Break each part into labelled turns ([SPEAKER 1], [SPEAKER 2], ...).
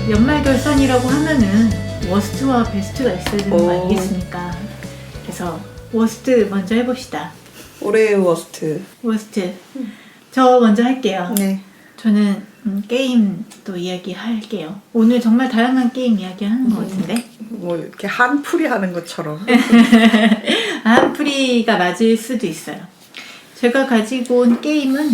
[SPEAKER 1] 연말 결산이라고 하면은 워스트와 베스트가 있어야 되는 거 아니겠습니까? 그래서 워스트 먼저 해봅시다.
[SPEAKER 2] 올해의 워스트.
[SPEAKER 1] 워스트. 저 먼저 할게요.
[SPEAKER 2] 네.
[SPEAKER 1] 저는 게임도 이야기할게요. 오늘 정말 다양한 게임 이야기하는 것 같은데.
[SPEAKER 2] 뭐 이렇게 한풀이 하는 것처럼.
[SPEAKER 1] 한풀이가 맞을 수도 있어요. 제가 가지고 온 게임은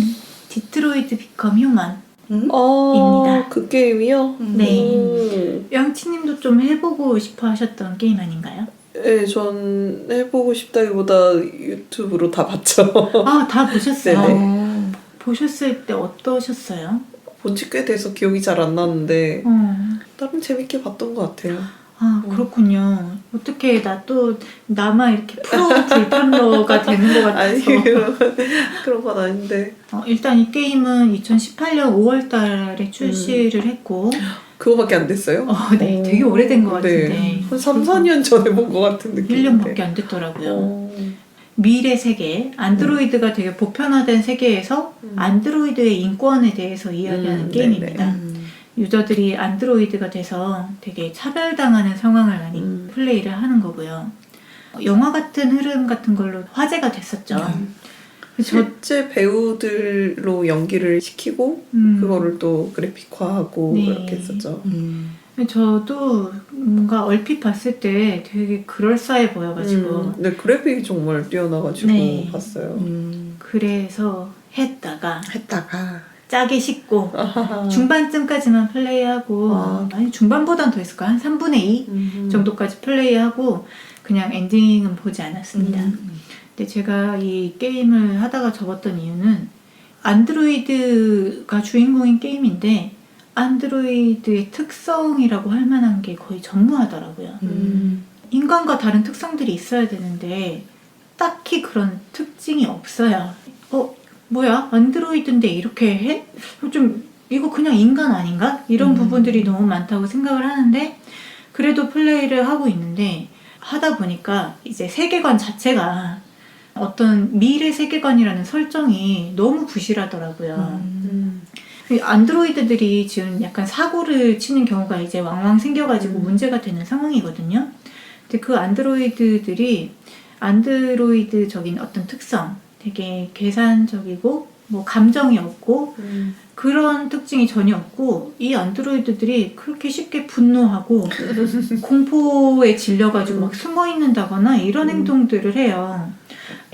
[SPEAKER 1] 디트로이트 비컴 휴먼. 입니다.
[SPEAKER 2] 그 게임이요?
[SPEAKER 1] 네. 영치님도 좀 해보고 싶어 하셨던 게임 아닌가요?
[SPEAKER 2] 네, 전 해보고 싶다기보다 유튜브로 다 봤죠.
[SPEAKER 1] 아, 다 보셨어요?
[SPEAKER 2] 네네.
[SPEAKER 1] 보셨을 때 어떠셨어요?
[SPEAKER 2] 본지 꽤 돼서 기억이 잘 안 나는데 나름 재밌게 봤던 것 같아요.
[SPEAKER 1] 아, 그렇군요. 어떻게 나만 이렇게 프로 불편러가 되는 것 같아서.
[SPEAKER 2] 아니 그런 건 아닌데.
[SPEAKER 1] 일단 이 게임은 2018년 5월 달에 출시를 했고
[SPEAKER 2] 그거밖에 안 됐어요?
[SPEAKER 1] 네, 되게 오래된 것 같은데.
[SPEAKER 2] 네. 한 3, 4년 전에 본 것 같은 느낌인데.
[SPEAKER 1] 1년밖에 안 됐더라고요. 미래 세계, 안드로이드가 되게 보편화된 세계에서 안드로이드의 인권에 대해서 이야기하는 게임입니다. 유저들이 안드로이드가 돼서 되게 차별당하는 상황을 많이 플레이를 하는 거고요. 영화 같은 흐름 같은 걸로 화제가 됐었죠.
[SPEAKER 2] 실제 배우들로 연기를 시키고 그거를 또 그래픽화하고
[SPEAKER 1] 네.
[SPEAKER 2] 그렇게 했었죠.
[SPEAKER 1] 저도 뭔가 얼핏 봤을 때 되게 그럴싸해 보여가지고
[SPEAKER 2] 근데 그래픽이 정말 뛰어나가지고
[SPEAKER 1] 네.
[SPEAKER 2] 봤어요.
[SPEAKER 1] 그래서 했다가 짜게 식고
[SPEAKER 2] 아하하.
[SPEAKER 1] 중반쯤까지만 플레이하고 아니 중반보단 더 했을까? 한 3분의 2 정도까지 플레이하고 그냥 엔딩은 보지 않았습니다. 근데 제가 이 게임을 하다가 접었던 이유는 안드로이드가 주인공인 게임인데 안드로이드의 특성이라고 할 만한 게 거의 전무하더라고요. 인간과 다른 특성들이 있어야 되는데 딱히 그런 특징이 없어요. 뭐야? 안드로이드인데 이렇게 해? 좀 이거 그냥 인간 아닌가? 이런 부분들이 너무 많다고 생각을 하는데 그래도 플레이를 하고 있는데 하다 보니까 이제 세계관 자체가 어떤 미래 세계관이라는 설정이 너무 부실하더라고요. 안드로이드들이 지금 약간 사고를 치는 경우가 이제 왕왕 생겨가지고 문제가 되는 상황이거든요. 근데 그 안드로이드들이 안드로이드적인 어떤 특성, 되게 계산적이고 뭐 감정이 없고 그런 특징이 전혀 없고 이 안드로이드들이 그렇게 쉽게 분노하고 공포에 질려가지고 막 숨어 있는다거나 이런 행동들을 해요.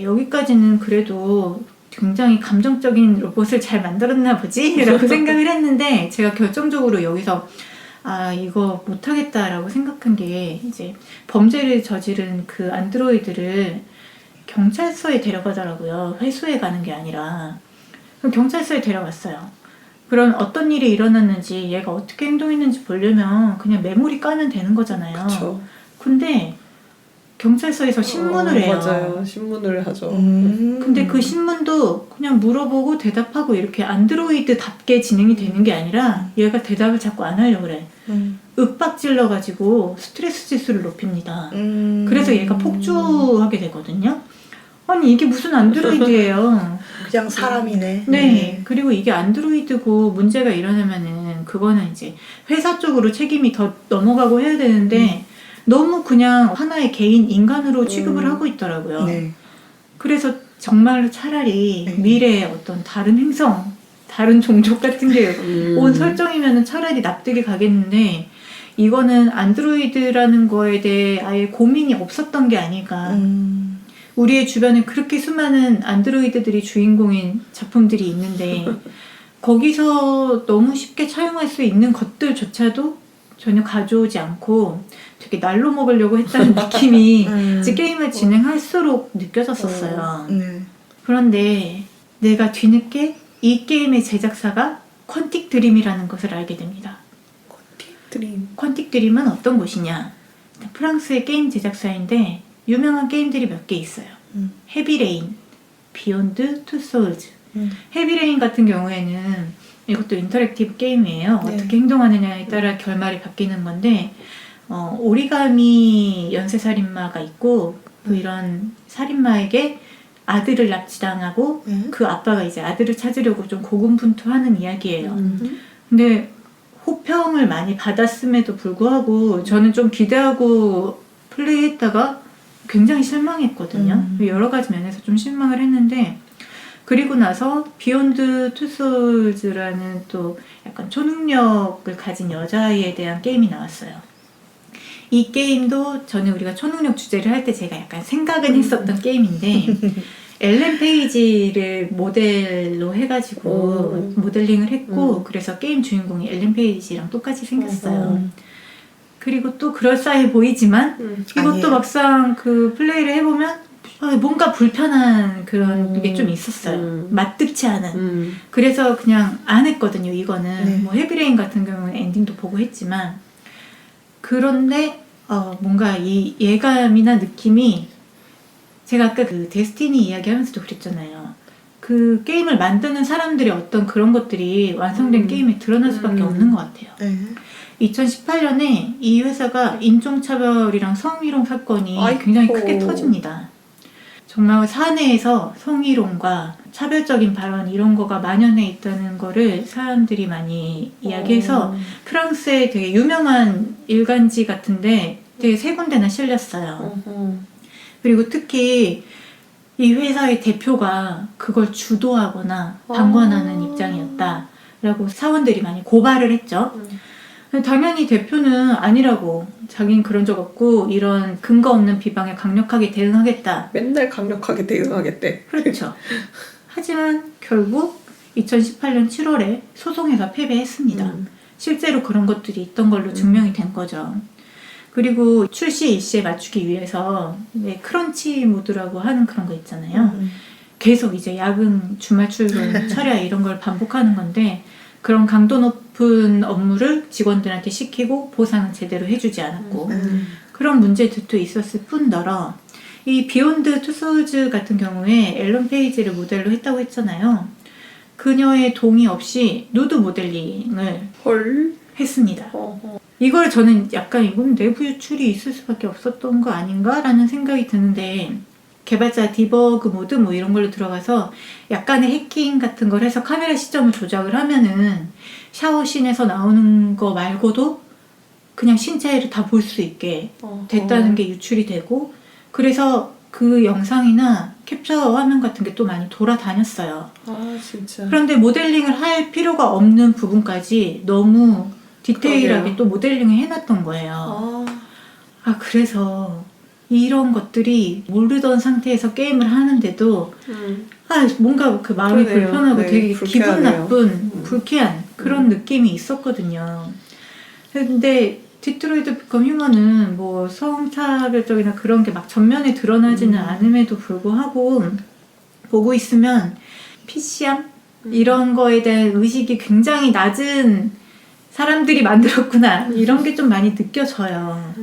[SPEAKER 1] 여기까지는 그래도 굉장히 감정적인 로봇을 잘 만들었나 보지? 라고 생각을 했는데 제가 결정적으로 여기서 이거 못하겠다라고 생각한 게 이제 범죄를 저지른 그 안드로이드를 경찰서에 데려가더라고요. 회수해 가는 게 아니라. 그럼 경찰서에 데려갔어요. 그럼 어떤 일이 일어났는지 얘가 어떻게 행동했는지 보려면 그냥 메모리 까면 되는 거잖아요.
[SPEAKER 2] 그쵸.
[SPEAKER 1] 근데 경찰서에서 신문을 해요.
[SPEAKER 2] 맞아요. 신문을 하죠.
[SPEAKER 1] 근데 그 신문도 그냥 물어보고 대답하고 이렇게 안드로이드답게 진행이 되는 게 아니라 얘가 대답을 자꾸 안 하려고 그래. 윽박질러가지고 스트레스 지수를 높입니다. 그래서 얘가 폭주하게 되거든요. 아니 이게 무슨 안드로이드예요.
[SPEAKER 3] 그냥 사람이네.
[SPEAKER 1] 네. 그리고 이게 안드로이드고 문제가 일어나면은 그거는 이제 회사 쪽으로 책임이 더 넘어가고 해야 되는데 너무 그냥 하나의 개인 인간으로 취급을 하고 있더라고요.
[SPEAKER 3] 네.
[SPEAKER 1] 그래서 정말로 차라리 미래의 어떤 다른 행성, 다른 종족 같은 게 온 설정이면은 차라리 납득이 가겠는데 이거는 안드로이드라는 거에 대해 아예 고민이 없었던 게 아닐까. 우리의 주변에 그렇게 수많은 안드로이드들이 주인공인 작품들이 있는데 거기서 너무 쉽게 차용할 수 있는 것들조차도 전혀 가져오지 않고 되게 날로 먹으려고 했다는 느낌이 이제 게임을 진행할수록 느껴졌었어요. 그런데 내가 뒤늦게 이 게임의 제작사가 퀀틱 드림이라는 것을 알게 됩니다. 퀀틱 드림은 어떤 곳이냐? 프랑스의 게임 제작사인데 유명한 게임들이 몇 개 있어요. 헤비레인, 비욘드 투 소울즈. 헤비레인 같은 경우에는 이것도 인터랙티브 게임이에요.
[SPEAKER 3] 네.
[SPEAKER 1] 어떻게 행동하느냐에 따라 결말이 바뀌는 건데 오리가미 연쇄살인마가 있고 이런 살인마에게 아들을 납치당하고 그 아빠가 이제 아들을 찾으려고 좀 고군분투하는 이야기예요. 근데 호평을 많이 받았음에도 불구하고 저는 좀 기대하고 플레이했다가 굉장히 실망했거든요. 여러 가지 면에서 좀 실망을 했는데 그리고 나서 비욘드 투 소울즈라는 또 약간 초능력을 가진 여자아이에 대한 게임이 나왔어요. 이 게임도 저는 우리가 초능력 주제를 할 때 제가 약간 생각은 했었던 게임인데 엘렌 페이지를 모델로 해가지고 모델링을 했고 그래서 게임 주인공이 엘렌 페이지랑 똑같이 생겼어요. 그리고 또 그럴싸해 보이지만 이것도
[SPEAKER 2] 아니에요.
[SPEAKER 1] 막상 그 플레이를 해보면 뭔가 불편한 그런 게 좀 있었어요. 맛득치 않은. 그래서 그냥 안 했거든요. 이거는
[SPEAKER 2] 네.
[SPEAKER 1] 뭐 헤비레인 같은 경우는 엔딩도 보고 했지만 그런데 뭔가 이 예감이나 느낌이 제가 아까 그 데스티니 이야기하면서도 그랬잖아요. 그 게임을 만드는 사람들의 어떤 그런 것들이 완성된 게임에 드러날 수밖에 없는 것 같아요.
[SPEAKER 2] 네.
[SPEAKER 1] 2018년에 이 회사가 인종차별이랑 성희롱 사건이
[SPEAKER 2] 아이고.
[SPEAKER 1] 굉장히 크게 터집니다. 정말 사내에서 성희롱과 차별적인 발언 이런 거가 만연해 있다는 거를 사람들이 많이 이야기해서 프랑스의 되게 유명한 일간지 같은데 되게 세 군데나 실렸어요. 그리고 특히 이 회사의 대표가 그걸 주도하거나 방관하는 입장이었다라고 사원들이 많이 고발을 했죠. 당연히 대표는 아니라고 자기는 그런 적 없고 이런 근거 없는 비방에 강력하게 대응하겠다.
[SPEAKER 2] 맨날 강력하게 대응하겠대.
[SPEAKER 1] 그렇죠. 하지만 결국 2018년 7월에 소송에서 패배했습니다. 실제로 그런 것들이 있던 걸로 증명이 된 거죠. 그리고 출시 일시에 맞추기 위해서 크런치 모드라고 하는 그런 거 있잖아요. 계속 이제 야근, 주말 출근, 철야 이런 걸 반복하는 건데 그런 강도 높은 업무를 직원들한테 시키고 보상은 제대로 해주지 않았고 그런 문제들도 있었을 뿐더러 이 비욘드 투 소울즈 같은 경우에 앨런 페이지를 모델로 했다고 했잖아요. 그녀의 동의 없이 누드 모델링을
[SPEAKER 2] 헐.
[SPEAKER 1] 했습니다. 이걸 저는 약간 이건 내부 유출이 있을 수밖에 없었던 거 아닌가라는 생각이 드는데 개발자 디버그 모드 뭐 이런 걸로 들어가서 약간의 해킹 같은 걸 해서 카메라 시점을 조작을 하면은 샤워씬에서 나오는 거 말고도 그냥 신체를 다 볼 수 있게 됐다는 게 유출이 되고 그래서 그 영상이나 캡처 화면 같은 게 또 많이 돌아다녔어요.
[SPEAKER 2] 아 진짜.
[SPEAKER 1] 그런데 모델링을 할 필요가 없는 부분까지 너무 디테일하게
[SPEAKER 2] 그러게요.
[SPEAKER 1] 또 모델링을 해놨던 거예요. 그래서 이런 것들이 모르던 상태에서 게임을 하는데도 뭔가 그 마음이
[SPEAKER 2] 그러네요.
[SPEAKER 1] 불편하고
[SPEAKER 2] 네,
[SPEAKER 1] 되게 기분
[SPEAKER 2] 불쾌하네요.
[SPEAKER 1] 나쁜 불쾌한 그런 느낌이 있었거든요. 근데 디트로이트 비컴 휴먼은 뭐 성차별적이나 그런 게 막 전면에 드러나지는 않음에도 불구하고 보고 있으면 PC함 이런 거에 대한 의식이 굉장히 낮은 사람들이 만들었구나 이런 게 좀 많이 느껴져요.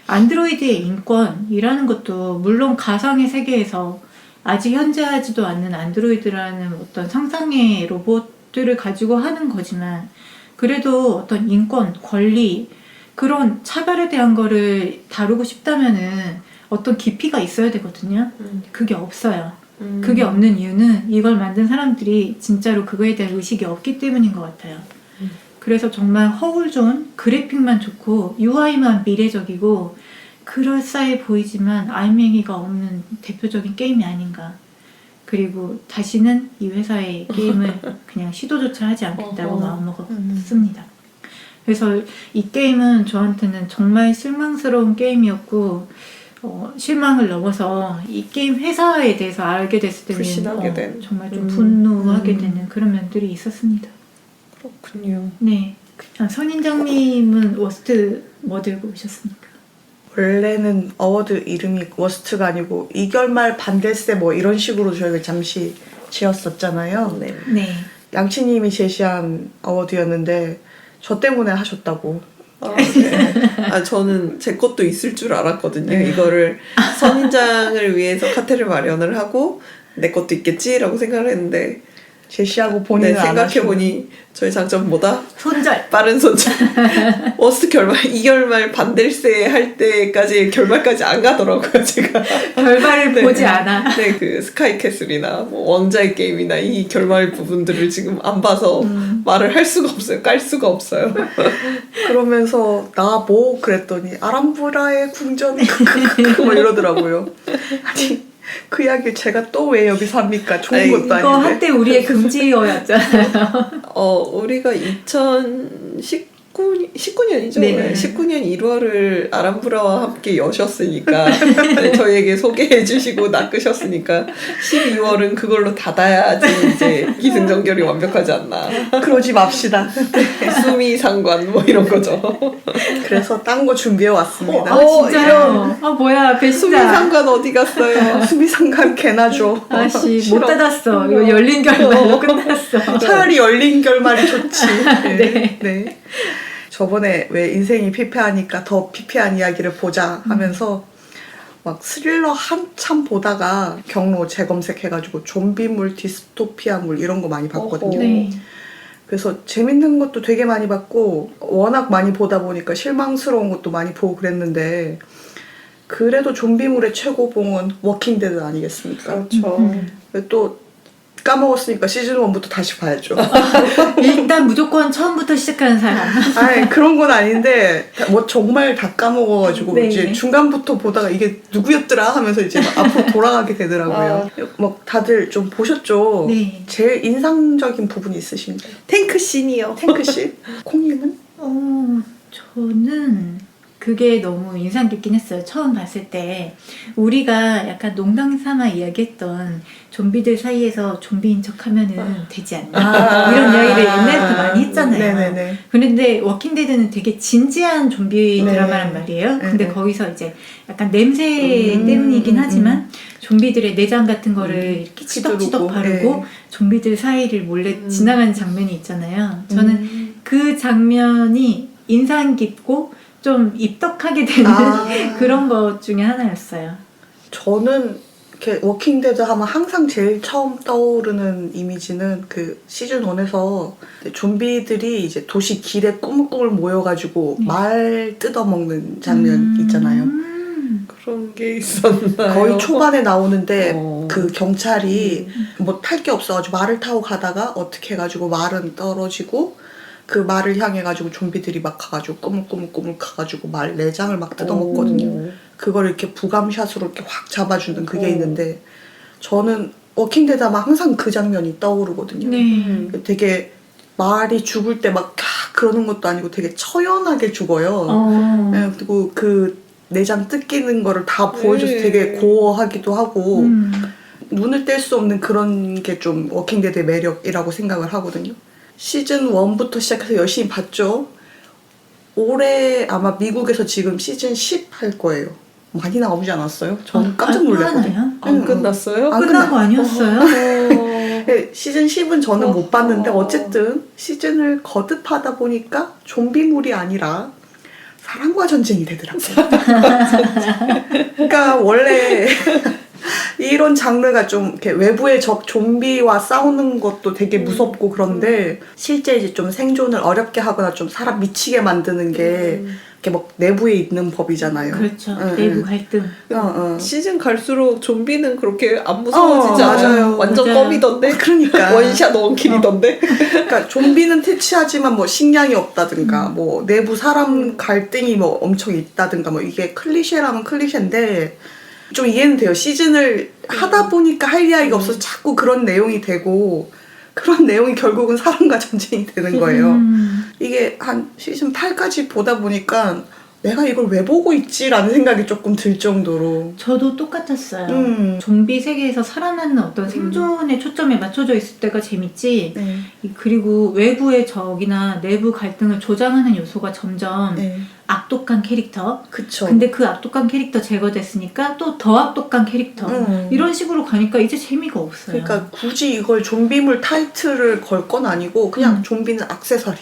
[SPEAKER 1] 안드로이드의 인권이라는 것도 물론 가상의 세계에서 아직 현재하지도 않는 안드로이드라는 어떤 상상의 로봇들을 가지고 하는 거지만 그래도 어떤 인권, 권리 그런 차별에 대한 거를 다루고 싶다면은 어떤 깊이가 있어야 되거든요. 그게 없어요. 그게 없는 이유는 이걸 만든 사람들이 진짜로 그거에 대한 의식이 없기 때문인 것 같아요. 그래서 정말 허울 좋은 그래픽만 좋고 UI만 미래적이고 그럴싸해 보이지만 알맹이가 없는 대표적인 게임이 아닌가. 그리고 다시는 이 회사의 게임을 그냥 시도조차 하지 않겠다고 마음먹었습니다. 그래서 이 게임은 저한테는 정말 실망스러운 게임이었고 실망을 넘어서 이 게임 회사에 대해서 알게 됐을 때는
[SPEAKER 2] 불신하게 된.
[SPEAKER 1] 정말 좀 분노하게 되는 그런 면들이 있었습니다.
[SPEAKER 2] 그렇군요.
[SPEAKER 1] 네. 선인장님은 워스트 뭐 들고 오셨습니까?
[SPEAKER 3] 원래는 어워드 이름이 워스트가 아니고 이결말 반댈세 뭐 이런 식으로 저희가 잠시 지었었잖아요.
[SPEAKER 2] 네.
[SPEAKER 1] 네.
[SPEAKER 3] 양치님이 제시한 어워드였는데 저 때문에 하셨다고.
[SPEAKER 2] 네. 저는 제 것도 있을 줄 알았거든요. 이거를 선인장을 위해서 카테를 마련을 하고 내 것도 있겠지라고 생각을 했는데
[SPEAKER 3] 제시하고 본인은
[SPEAKER 2] 네,
[SPEAKER 3] 안 하시고.
[SPEAKER 2] 생각해보니 저희 장점 뭐다?
[SPEAKER 1] 손절.
[SPEAKER 2] 빠른 손절. 워스트 결말, 2개월말 반댈세 할 때까지 결말까지 안 가더라고요, 제가.
[SPEAKER 1] 결말을
[SPEAKER 2] 네.
[SPEAKER 1] 보지 않아.
[SPEAKER 2] 네, 그 스카이캐슬이나 뭐 왕자의 게임이나 이 결말 부분들을 지금 안 봐서 말을 할 수가 없어요. 깔 수가 없어요.
[SPEAKER 3] 그러면서 나 뭐 그랬더니 아람브라의 궁전 뭐 이러더라고요. 아니 그 이야기 제가 또 왜 여기서 합니까? 좋은
[SPEAKER 2] 아니,
[SPEAKER 3] 것도
[SPEAKER 1] 이거
[SPEAKER 3] 아닌데.
[SPEAKER 1] 한때 우리의 금지어였잖아요.
[SPEAKER 2] 우리가 19년이죠?
[SPEAKER 1] 네.
[SPEAKER 2] 19년 1월을 아람브라와 함께 여셨으니까 네, 저희에게 소개해 주시고 낚으셨으니까 12월은 그걸로 닫아야지 이제 기승전결이 완벽하지 않나.
[SPEAKER 3] 그러지 맙시다.
[SPEAKER 2] 수미 상관 뭐 이런 거죠.
[SPEAKER 3] 그래서 딴 거 준비해 왔습니다.
[SPEAKER 1] 아 진짜요? 아 뭐야
[SPEAKER 2] 수미
[SPEAKER 1] 배신자.
[SPEAKER 2] 상관 어디 갔어요?
[SPEAKER 3] 수미상관 개나 줘.
[SPEAKER 1] 아씨 못
[SPEAKER 3] 싫어.
[SPEAKER 1] 닫았어. 이거 열린 결말로 끝났어.
[SPEAKER 3] 차라리 열린 결말이 좋지.
[SPEAKER 1] 네.
[SPEAKER 3] 네. 저번에 왜 인생이 피폐하니까 더 피폐한 이야기를 보자 하면서 막 스릴러 한참 보다가 경로 재검색해가지고 좀비물, 디스토피아물 이런 거 많이 봤거든요.
[SPEAKER 1] 네.
[SPEAKER 3] 그래서 재밌는 것도 되게 많이 봤고 워낙 많이 보다 보니까 실망스러운 것도 많이 보고 그랬는데 그래도 좀비물의 최고봉은 워킹데드 아니겠습니까?
[SPEAKER 2] 그렇죠.
[SPEAKER 3] 또 까먹었으니까 시즌 1부터 다시 봐야죠.
[SPEAKER 1] 일단 무조건 처음부터 시작하는 사람.
[SPEAKER 3] 아니 그런 건 아닌데 뭐 정말 다 까먹어가지고
[SPEAKER 1] 네.
[SPEAKER 3] 이제 중간부터 보다가 이게 누구였더라 하면서 이제 막 앞으로 돌아가게 되더라고요. 뭐 다들 좀 보셨죠?
[SPEAKER 1] 네.
[SPEAKER 3] 제일 인상적인 부분이 있으신가요?
[SPEAKER 2] 탱크 씬이요.
[SPEAKER 3] 탱크 씨? 콩님은?
[SPEAKER 1] 저는 그게 너무 인상 깊긴 했어요. 처음 봤을 때 우리가 약간 농담 삼아 이야기했던 좀비들 사이에서 좀비인 척하면은 되지 않나 이런 이야기를 옛날부터 많이 했잖아요.
[SPEAKER 3] 네네네.
[SPEAKER 1] 그런데 워킹데드는 되게 진지한 좀비
[SPEAKER 3] 네.
[SPEAKER 1] 드라마란 말이에요. 근데
[SPEAKER 3] 네.
[SPEAKER 1] 거기서 이제 약간 냄새 때문이긴 하지만 좀비들의 내장 같은 거를 이렇게 치덕치덕
[SPEAKER 3] 휘두르고,
[SPEAKER 1] 바르고
[SPEAKER 3] 네.
[SPEAKER 1] 좀비들 사이를 몰래 지나가는 장면이 있잖아요. 저는 그 장면이 인상 깊고 좀 입덕하게 되는 그런 것 중에 하나였어요.
[SPEAKER 3] 저는 이렇게 워킹데드 하면 항상 제일 처음 떠오르는 이미지는 그 시즌 1에서 좀비들이 이제 도시 길에 꾸물꾸물 모여가지고
[SPEAKER 1] 네.
[SPEAKER 3] 말 뜯어먹는 장면 있잖아요.
[SPEAKER 2] 그런 게 있었나요?
[SPEAKER 3] 거의 초반에 나오는데
[SPEAKER 2] 어.
[SPEAKER 3] 그 경찰이 뭐 탈 게 없어가지고 말을 타고 가다가 어떻게 해가지고 말은 떨어지고 그 말을 향해가지고 좀비들이 막 가가지고 꾸물꾸물 가가지고 말 내장을 막 뜯어먹거든요. 그걸 이렇게 부감샷으로 이렇게 확 잡아주는 그게 있는데 저는 워킹데드 하면 항상 그 장면이 떠오르거든요.
[SPEAKER 1] 네.
[SPEAKER 3] 되게 말이 죽을 때 막 그러는 것도 아니고 되게 처연하게 죽어요. 네, 그리고 그 내장 뜯기는 거를 다 보여줘서
[SPEAKER 2] 네.
[SPEAKER 3] 되게 고어하기도 하고 눈을 뗄 수 없는 그런 게 좀 워킹데드의 매력이라고 생각을 하거든요. 시즌 1부터 시작해서 열심히 봤죠. 올해 아마 미국에서 지금 시즌 10 할 거예요. 많이 나오지 않았어요? 저는 깜짝 놀랐거든요.
[SPEAKER 2] 안 끝났어요?
[SPEAKER 3] 안
[SPEAKER 1] 끝난 거 아니었어요?
[SPEAKER 3] 네, 시즌 10은 저는 못 봤는데 어쨌든 시즌을 거듭하다 보니까 좀비물이 아니라 사랑과 전쟁이 되더라고요. 그러니까 원래 이런 장르가 좀 이렇게 외부의 적 좀비와 싸우는 것도 되게 무섭고 그런데 실제 이제 좀 생존을 어렵게 하거나 좀 사람 미치게 만드는 게 이렇게 막 내부에 있는 법이잖아요.
[SPEAKER 1] 그렇죠.
[SPEAKER 3] 응,
[SPEAKER 1] 내부
[SPEAKER 3] 응.
[SPEAKER 1] 갈등.
[SPEAKER 2] 시즌 갈수록 좀비는 그렇게 안 무서워지지 않아요?
[SPEAKER 3] 맞아요.
[SPEAKER 2] 완전
[SPEAKER 1] 맞아요.
[SPEAKER 2] 껌이던데?
[SPEAKER 3] 그러니까
[SPEAKER 2] 원샷 원킬이던데?
[SPEAKER 3] 그러니까 좀비는 퇴치하지만 뭐 식량이 없다든가 뭐 내부 사람 갈등이 뭐 엄청 있다든가 뭐 이게 클리셰라면 클리셰인데 좀 이해는 돼요. 시즌을 하다 보니까 할 이야기가 없어서 자꾸 그런 내용이 되고 그런 내용이 결국은 사람과 전쟁이 되는 거예요. 이게 한 시즌 8까지 보다 보니까 내가 이걸 왜 보고 있지라는 생각이 조금 들 정도로
[SPEAKER 1] 저도 똑같았어요. 좀비 세계에서 살아남는 어떤 생존의 초점에 맞춰져 있을 때가 재밌지.
[SPEAKER 3] 네.
[SPEAKER 1] 그리고 외부의 적이나 내부 갈등을 조장하는 요소가 점점
[SPEAKER 3] 네.
[SPEAKER 1] 악독한 캐릭터.
[SPEAKER 3] 그쵸.
[SPEAKER 1] 근데 그 악독한 캐릭터 제거됐으니까 또 더 악독한 캐릭터. 이런 식으로 가니까 이제 재미가 없어요.
[SPEAKER 3] 그러니까 굳이 이걸 좀비물 타이틀을 걸 건 아니고 그냥 좀비는 액세서리.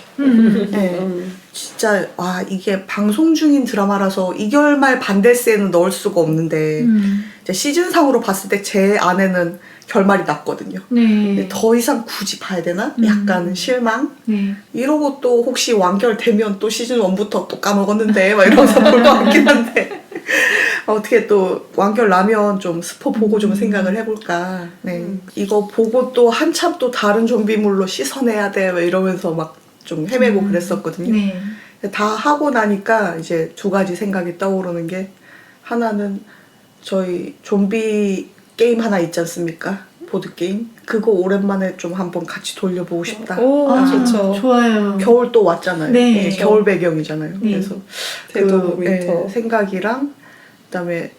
[SPEAKER 3] 네. 진짜 와 이게 방송 중인 드라마라서 2개월 말 반댈세는 넣을 수가 없는데 이제 시즌상으로 봤을 때 제 안에는 결말이 났거든요.
[SPEAKER 1] 네.
[SPEAKER 3] 더 이상 굳이 봐야 되나? 약간 실망?
[SPEAKER 1] 네.
[SPEAKER 3] 이러고 또 혹시 완결되면 또 시즌 1부터 또 까먹었는데 막 이러면서 볼 것 같긴 한데 어떻게 또 완결 나면 좀 스포 보고 좀 생각을 해볼까. 네. 이거 보고 또 한참 또 다른 좀비물로 씻어내야 돼 막 이러면서 막 좀 헤매고 그랬었거든요.
[SPEAKER 1] 네.
[SPEAKER 3] 다 하고 나니까 이제 두 가지 생각이 떠오르는 게 하나는 저희 좀비 게임 하나 있지 않습니까? 보드게임. 그거 오랜만에 좀 한번 같이 돌려보고 싶다.
[SPEAKER 2] 오,
[SPEAKER 1] 아,
[SPEAKER 2] 좋죠.
[SPEAKER 1] 좋아요.
[SPEAKER 3] 겨울 또 왔잖아요.
[SPEAKER 1] 네.
[SPEAKER 3] 예, 겨울 배경이잖아요.
[SPEAKER 1] 네.
[SPEAKER 3] 그래서
[SPEAKER 2] 데드
[SPEAKER 3] 그
[SPEAKER 2] 윈터.
[SPEAKER 3] 생각이랑 그다음에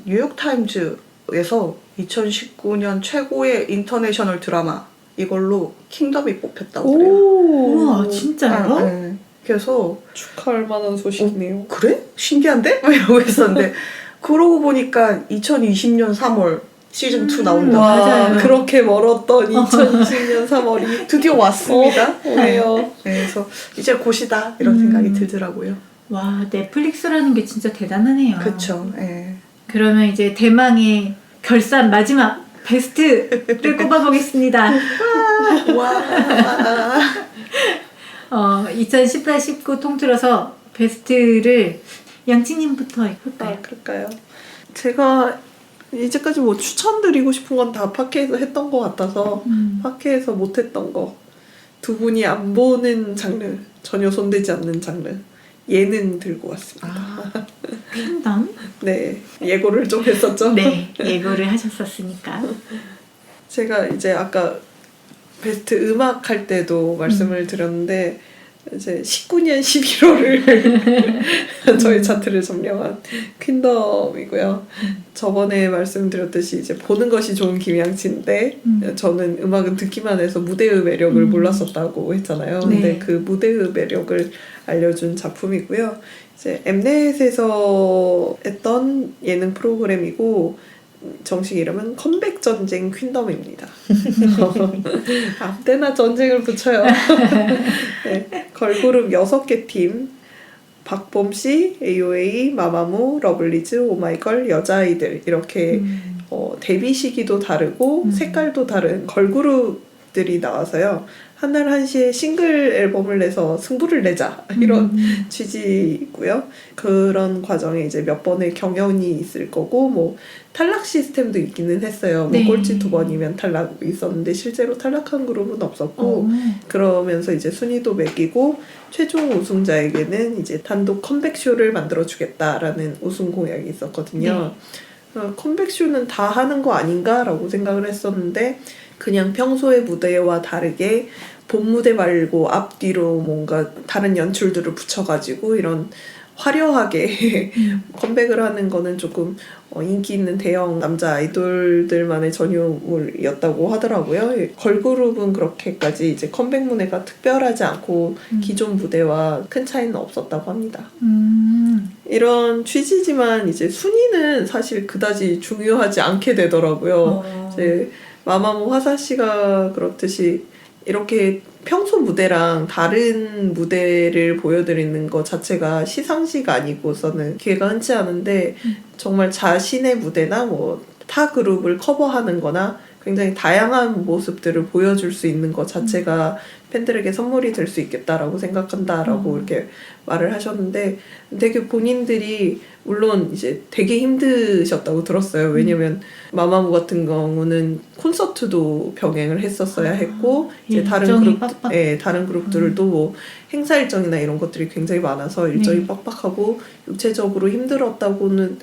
[SPEAKER 3] 뉴욕타임즈에서 2019년 최고의 인터내셔널 드라마 이걸로 킹덤이 뽑혔다고 그래요.
[SPEAKER 1] 우와,
[SPEAKER 2] 오,
[SPEAKER 1] 진짜요?
[SPEAKER 3] 아, 네. 그래서
[SPEAKER 2] 축하할 만한 소식이네요.
[SPEAKER 3] 그래? 신기한데? 막 이러고 있었는데 그러고 보니까 2020년 3월 시즌2 나온다.
[SPEAKER 1] 와. 맞아요.
[SPEAKER 2] 그렇게 멀었던 2020년 3월이
[SPEAKER 3] 드디어 왔습니다.
[SPEAKER 2] 오네요.
[SPEAKER 3] 네, 그래서 이제 곧이다 이런 생각이 들더라고요.
[SPEAKER 1] 와, 넷플릭스라는 게 진짜 대단하네요.
[SPEAKER 3] 그쵸. 예.
[SPEAKER 1] 그러면 이제 대망의 결산 마지막 베스트를 꼽아보겠습니다.
[SPEAKER 3] 와.
[SPEAKER 1] 2018-19 통틀어서 베스트를 양치님부터 해볼까요?
[SPEAKER 2] 그럴까요? 제가 이제까지 뭐 추천드리고 싶은 건 다 팟캐에서 했던 것 같아서 팟캐에서 못했던 거, 두 분이 안 보는 장르, 전혀 손대지 않는 장르, 예능 들고 왔습니다.
[SPEAKER 3] 아,
[SPEAKER 1] 킹덤?
[SPEAKER 2] 네, 예고를 좀 했었죠.
[SPEAKER 1] 네, 예고를 하셨었으니까.
[SPEAKER 2] 제가 이제 아까 베스트 음악 할 때도 말씀을 드렸는데 이제 19년 11월을 저희 차트를 점령한 퀸덤이고요. 저번에 말씀드렸듯이 이제 보는 것이 좋은 김양치인데 저는 음악은 듣기만 해서 무대의 매력을 몰랐었다고 했잖아요. 근데
[SPEAKER 1] 네.
[SPEAKER 2] 그 무대의 매력을 알려준 작품이고요. 이제 엠넷에서 했던 예능 프로그램이고 정식 이름은 컴백 전쟁 퀸덤입니다. 아무 때나 전쟁을 붙여요. 네, 걸그룹 6개 팀 박봄씨, AOA, 마마무, 러블리즈, 오마이걸, 여자아이들 이렇게 데뷔 시기도 다르고 색깔도 다른 걸그룹들이 나와서요. 한날 한시에 싱글 앨범을 내서 승부를 내자 이런 취지고요. 그런 과정에 이제 몇 번의 경연이 있을 거고 뭐 탈락 시스템도 있기는 했어요. 뭐
[SPEAKER 1] 네.
[SPEAKER 2] 꼴찌 2번이면 탈락 있었는데 실제로 탈락한 그룹은 없었고 그러면서 이제 순위도 매기고 최종 우승자에게는 이제 단독 컴백쇼를 만들어주겠다라는 우승 공약이 있었거든요. 컴백쇼는 다 하는 거 아닌가라고 생각을 했었는데 그냥 평소의 무대와 다르게 본 무대 말고 앞뒤로 뭔가 다른 연출들을 붙여가지고 이런 화려하게 컴백을 하는 거는 조금 인기 있는 대형 남자 아이돌들만의 전유물이었다고 하더라고요. 걸그룹은 그렇게까지 이제 컴백 무대가 특별하지 않고 기존 무대와 큰 차이는 없었다고 합니다. 이런 취지지만 이제 순위는 사실 그다지 중요하지 않게 되더라고요. 이제 마마무 화사 씨가 그렇듯이 이렇게 평소 무대랑 다른 무대를 보여드리는 것 자체가 시상식 아니고서는 기회가 흔치 않은데 정말 자신의 무대나 뭐 타 그룹을 커버하는 거나 굉장히 다양한 모습들을 보여줄 수 있는 것 자체가 팬들에게 선물이 될 수 있겠다라고 생각한다라고 이렇게 말을 하셨는데 되게 본인들이 물론 이제 되게 힘드셨다고 들었어요. 왜냐면 마마무 같은 경우는 콘서트도 병행을 했었어야 했고 이제 다른 그룹들도 뭐 행사 일정이나 이런 것들이 굉장히 많아서 일정이 빡빡하고 육체적으로 힘들었다고는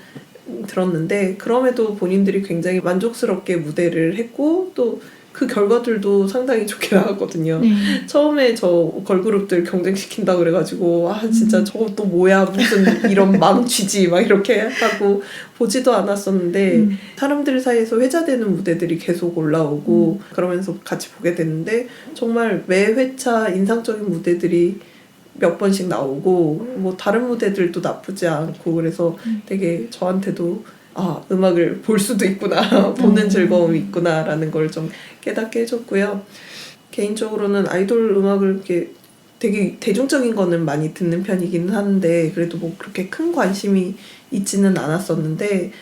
[SPEAKER 2] 들었는데 그럼에도 본인들이 굉장히 만족스럽게 무대를 했고 또 그 결과들도 상당히 좋게 나왔거든요.
[SPEAKER 1] 네.
[SPEAKER 2] 처음에 저 걸그룹들 경쟁시킨다 그래가지고 아 진짜 저거 또 뭐야 무슨 이런 망취지 막 이렇게 하고 보지도 않았었는데 사람들 사이에서 회자되는 무대들이 계속 올라오고 그러면서 같이 보게 됐는데 정말 매 회차 인상적인 무대들이 몇 번씩 나오고 뭐 다른 무대들도 나쁘지 않고 그래서 되게 저한테도 아 음악을 볼 수도 있구나 보는 즐거움이 있구나라는 걸 좀 깨닫게 해줬고요. 개인적으로는 아이돌 음악을 이렇게 되게 대중적인 거는 많이 듣는 편이기는 하는데 그래도 뭐 그렇게 큰 관심이 있지는 않았었는데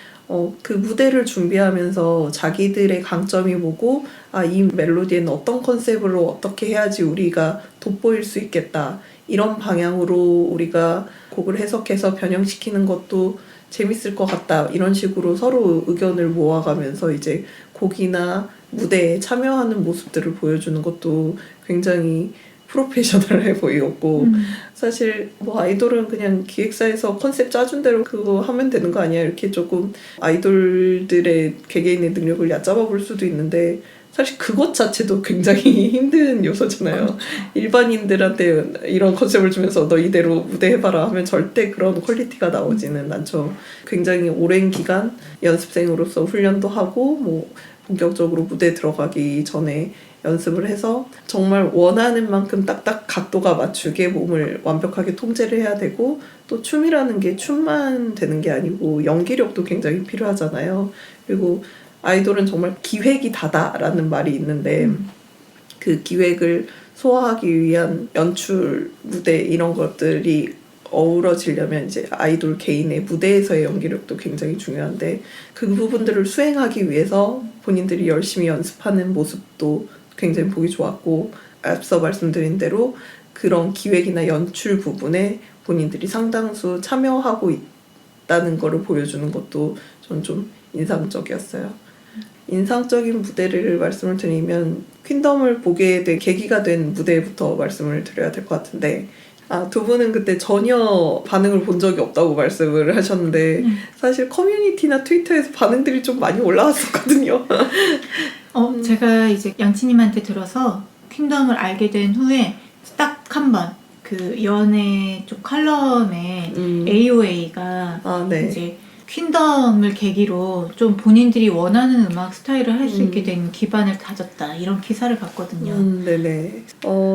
[SPEAKER 2] 그 무대를 준비하면서 자기들의 강점이 뭐고 이 멜로디에는 어떤 컨셉으로 어떻게 해야지 우리가 돋보일 수 있겠다. 이런 방향으로 우리가 곡을 해석해서 변형시키는 것도 재밌을 것 같다. 이런 식으로 서로 의견을 모아가면서 이제 곡이나 무대에 참여하는 모습들을 보여주는 것도 굉장히 프로페셔널해 보였고 사실 뭐 아이돌은 그냥 기획사에서 컨셉 짜준 대로 그거 하면 되는 거 아니야 이렇게 조금 아이돌들의 개개인의 능력을 얕잡아 볼 수도 있는데 사실 그것 자체도 굉장히 힘든 요소잖아요.
[SPEAKER 1] 그렇죠.
[SPEAKER 2] 일반인들한테 이런 컨셉을 주면서 너 이대로 무대 해봐라 하면 절대 그런 퀄리티가 나오지는 않죠. 굉장히 오랜 기간 연습생으로서 훈련도 하고 뭐 본격적으로 무대에 들어가기 전에 연습을 해서 정말 원하는 만큼 딱딱 각도가 맞추게 몸을 완벽하게 통제를 해야 되고 또 춤이라는 게 춤만 되는 게 아니고 연기력도 굉장히 필요하잖아요. 그리고 아이돌은 정말 기획이 다다라는 말이 있는데 그 기획을 소화하기 위한 연출, 무대 이런 것들이 어우러지려면 이제 아이돌 개인의 무대에서의 연기력도 굉장히 중요한데 그 부분들을 수행하기 위해서 본인들이 열심히 연습하는 모습도 굉장히 보기 좋았고 앞서 말씀드린 대로 그런 기획이나 연출 부분에 본인들이 상당수 참여하고 있다는 거를 보여주는 것도 전 좀 인상적이었어요. 인상적인 무대를 말씀을 드리면 퀸덤을 보게 된 계기가 된 무대부터 말씀을 드려야 될 것 같은데 두 분은 그때 전혀 반응을 본 적이 없다고 말씀을 하셨는데 사실 커뮤니티나 트위터에서 반응들이 좀 많이 올라왔었거든요.
[SPEAKER 1] 제가 이제 양치님한테 들어서 퀸덤을 알게 된 후에 딱 한 번 그 연애 쪽 칼럼에 AOA가
[SPEAKER 2] 네.
[SPEAKER 1] 이제 퀸덤을 계기로 좀 본인들이 원하는 음악 스타일을 할 수 있게 된 기반을 다졌다 이런 기사를 봤거든요.
[SPEAKER 2] 네네.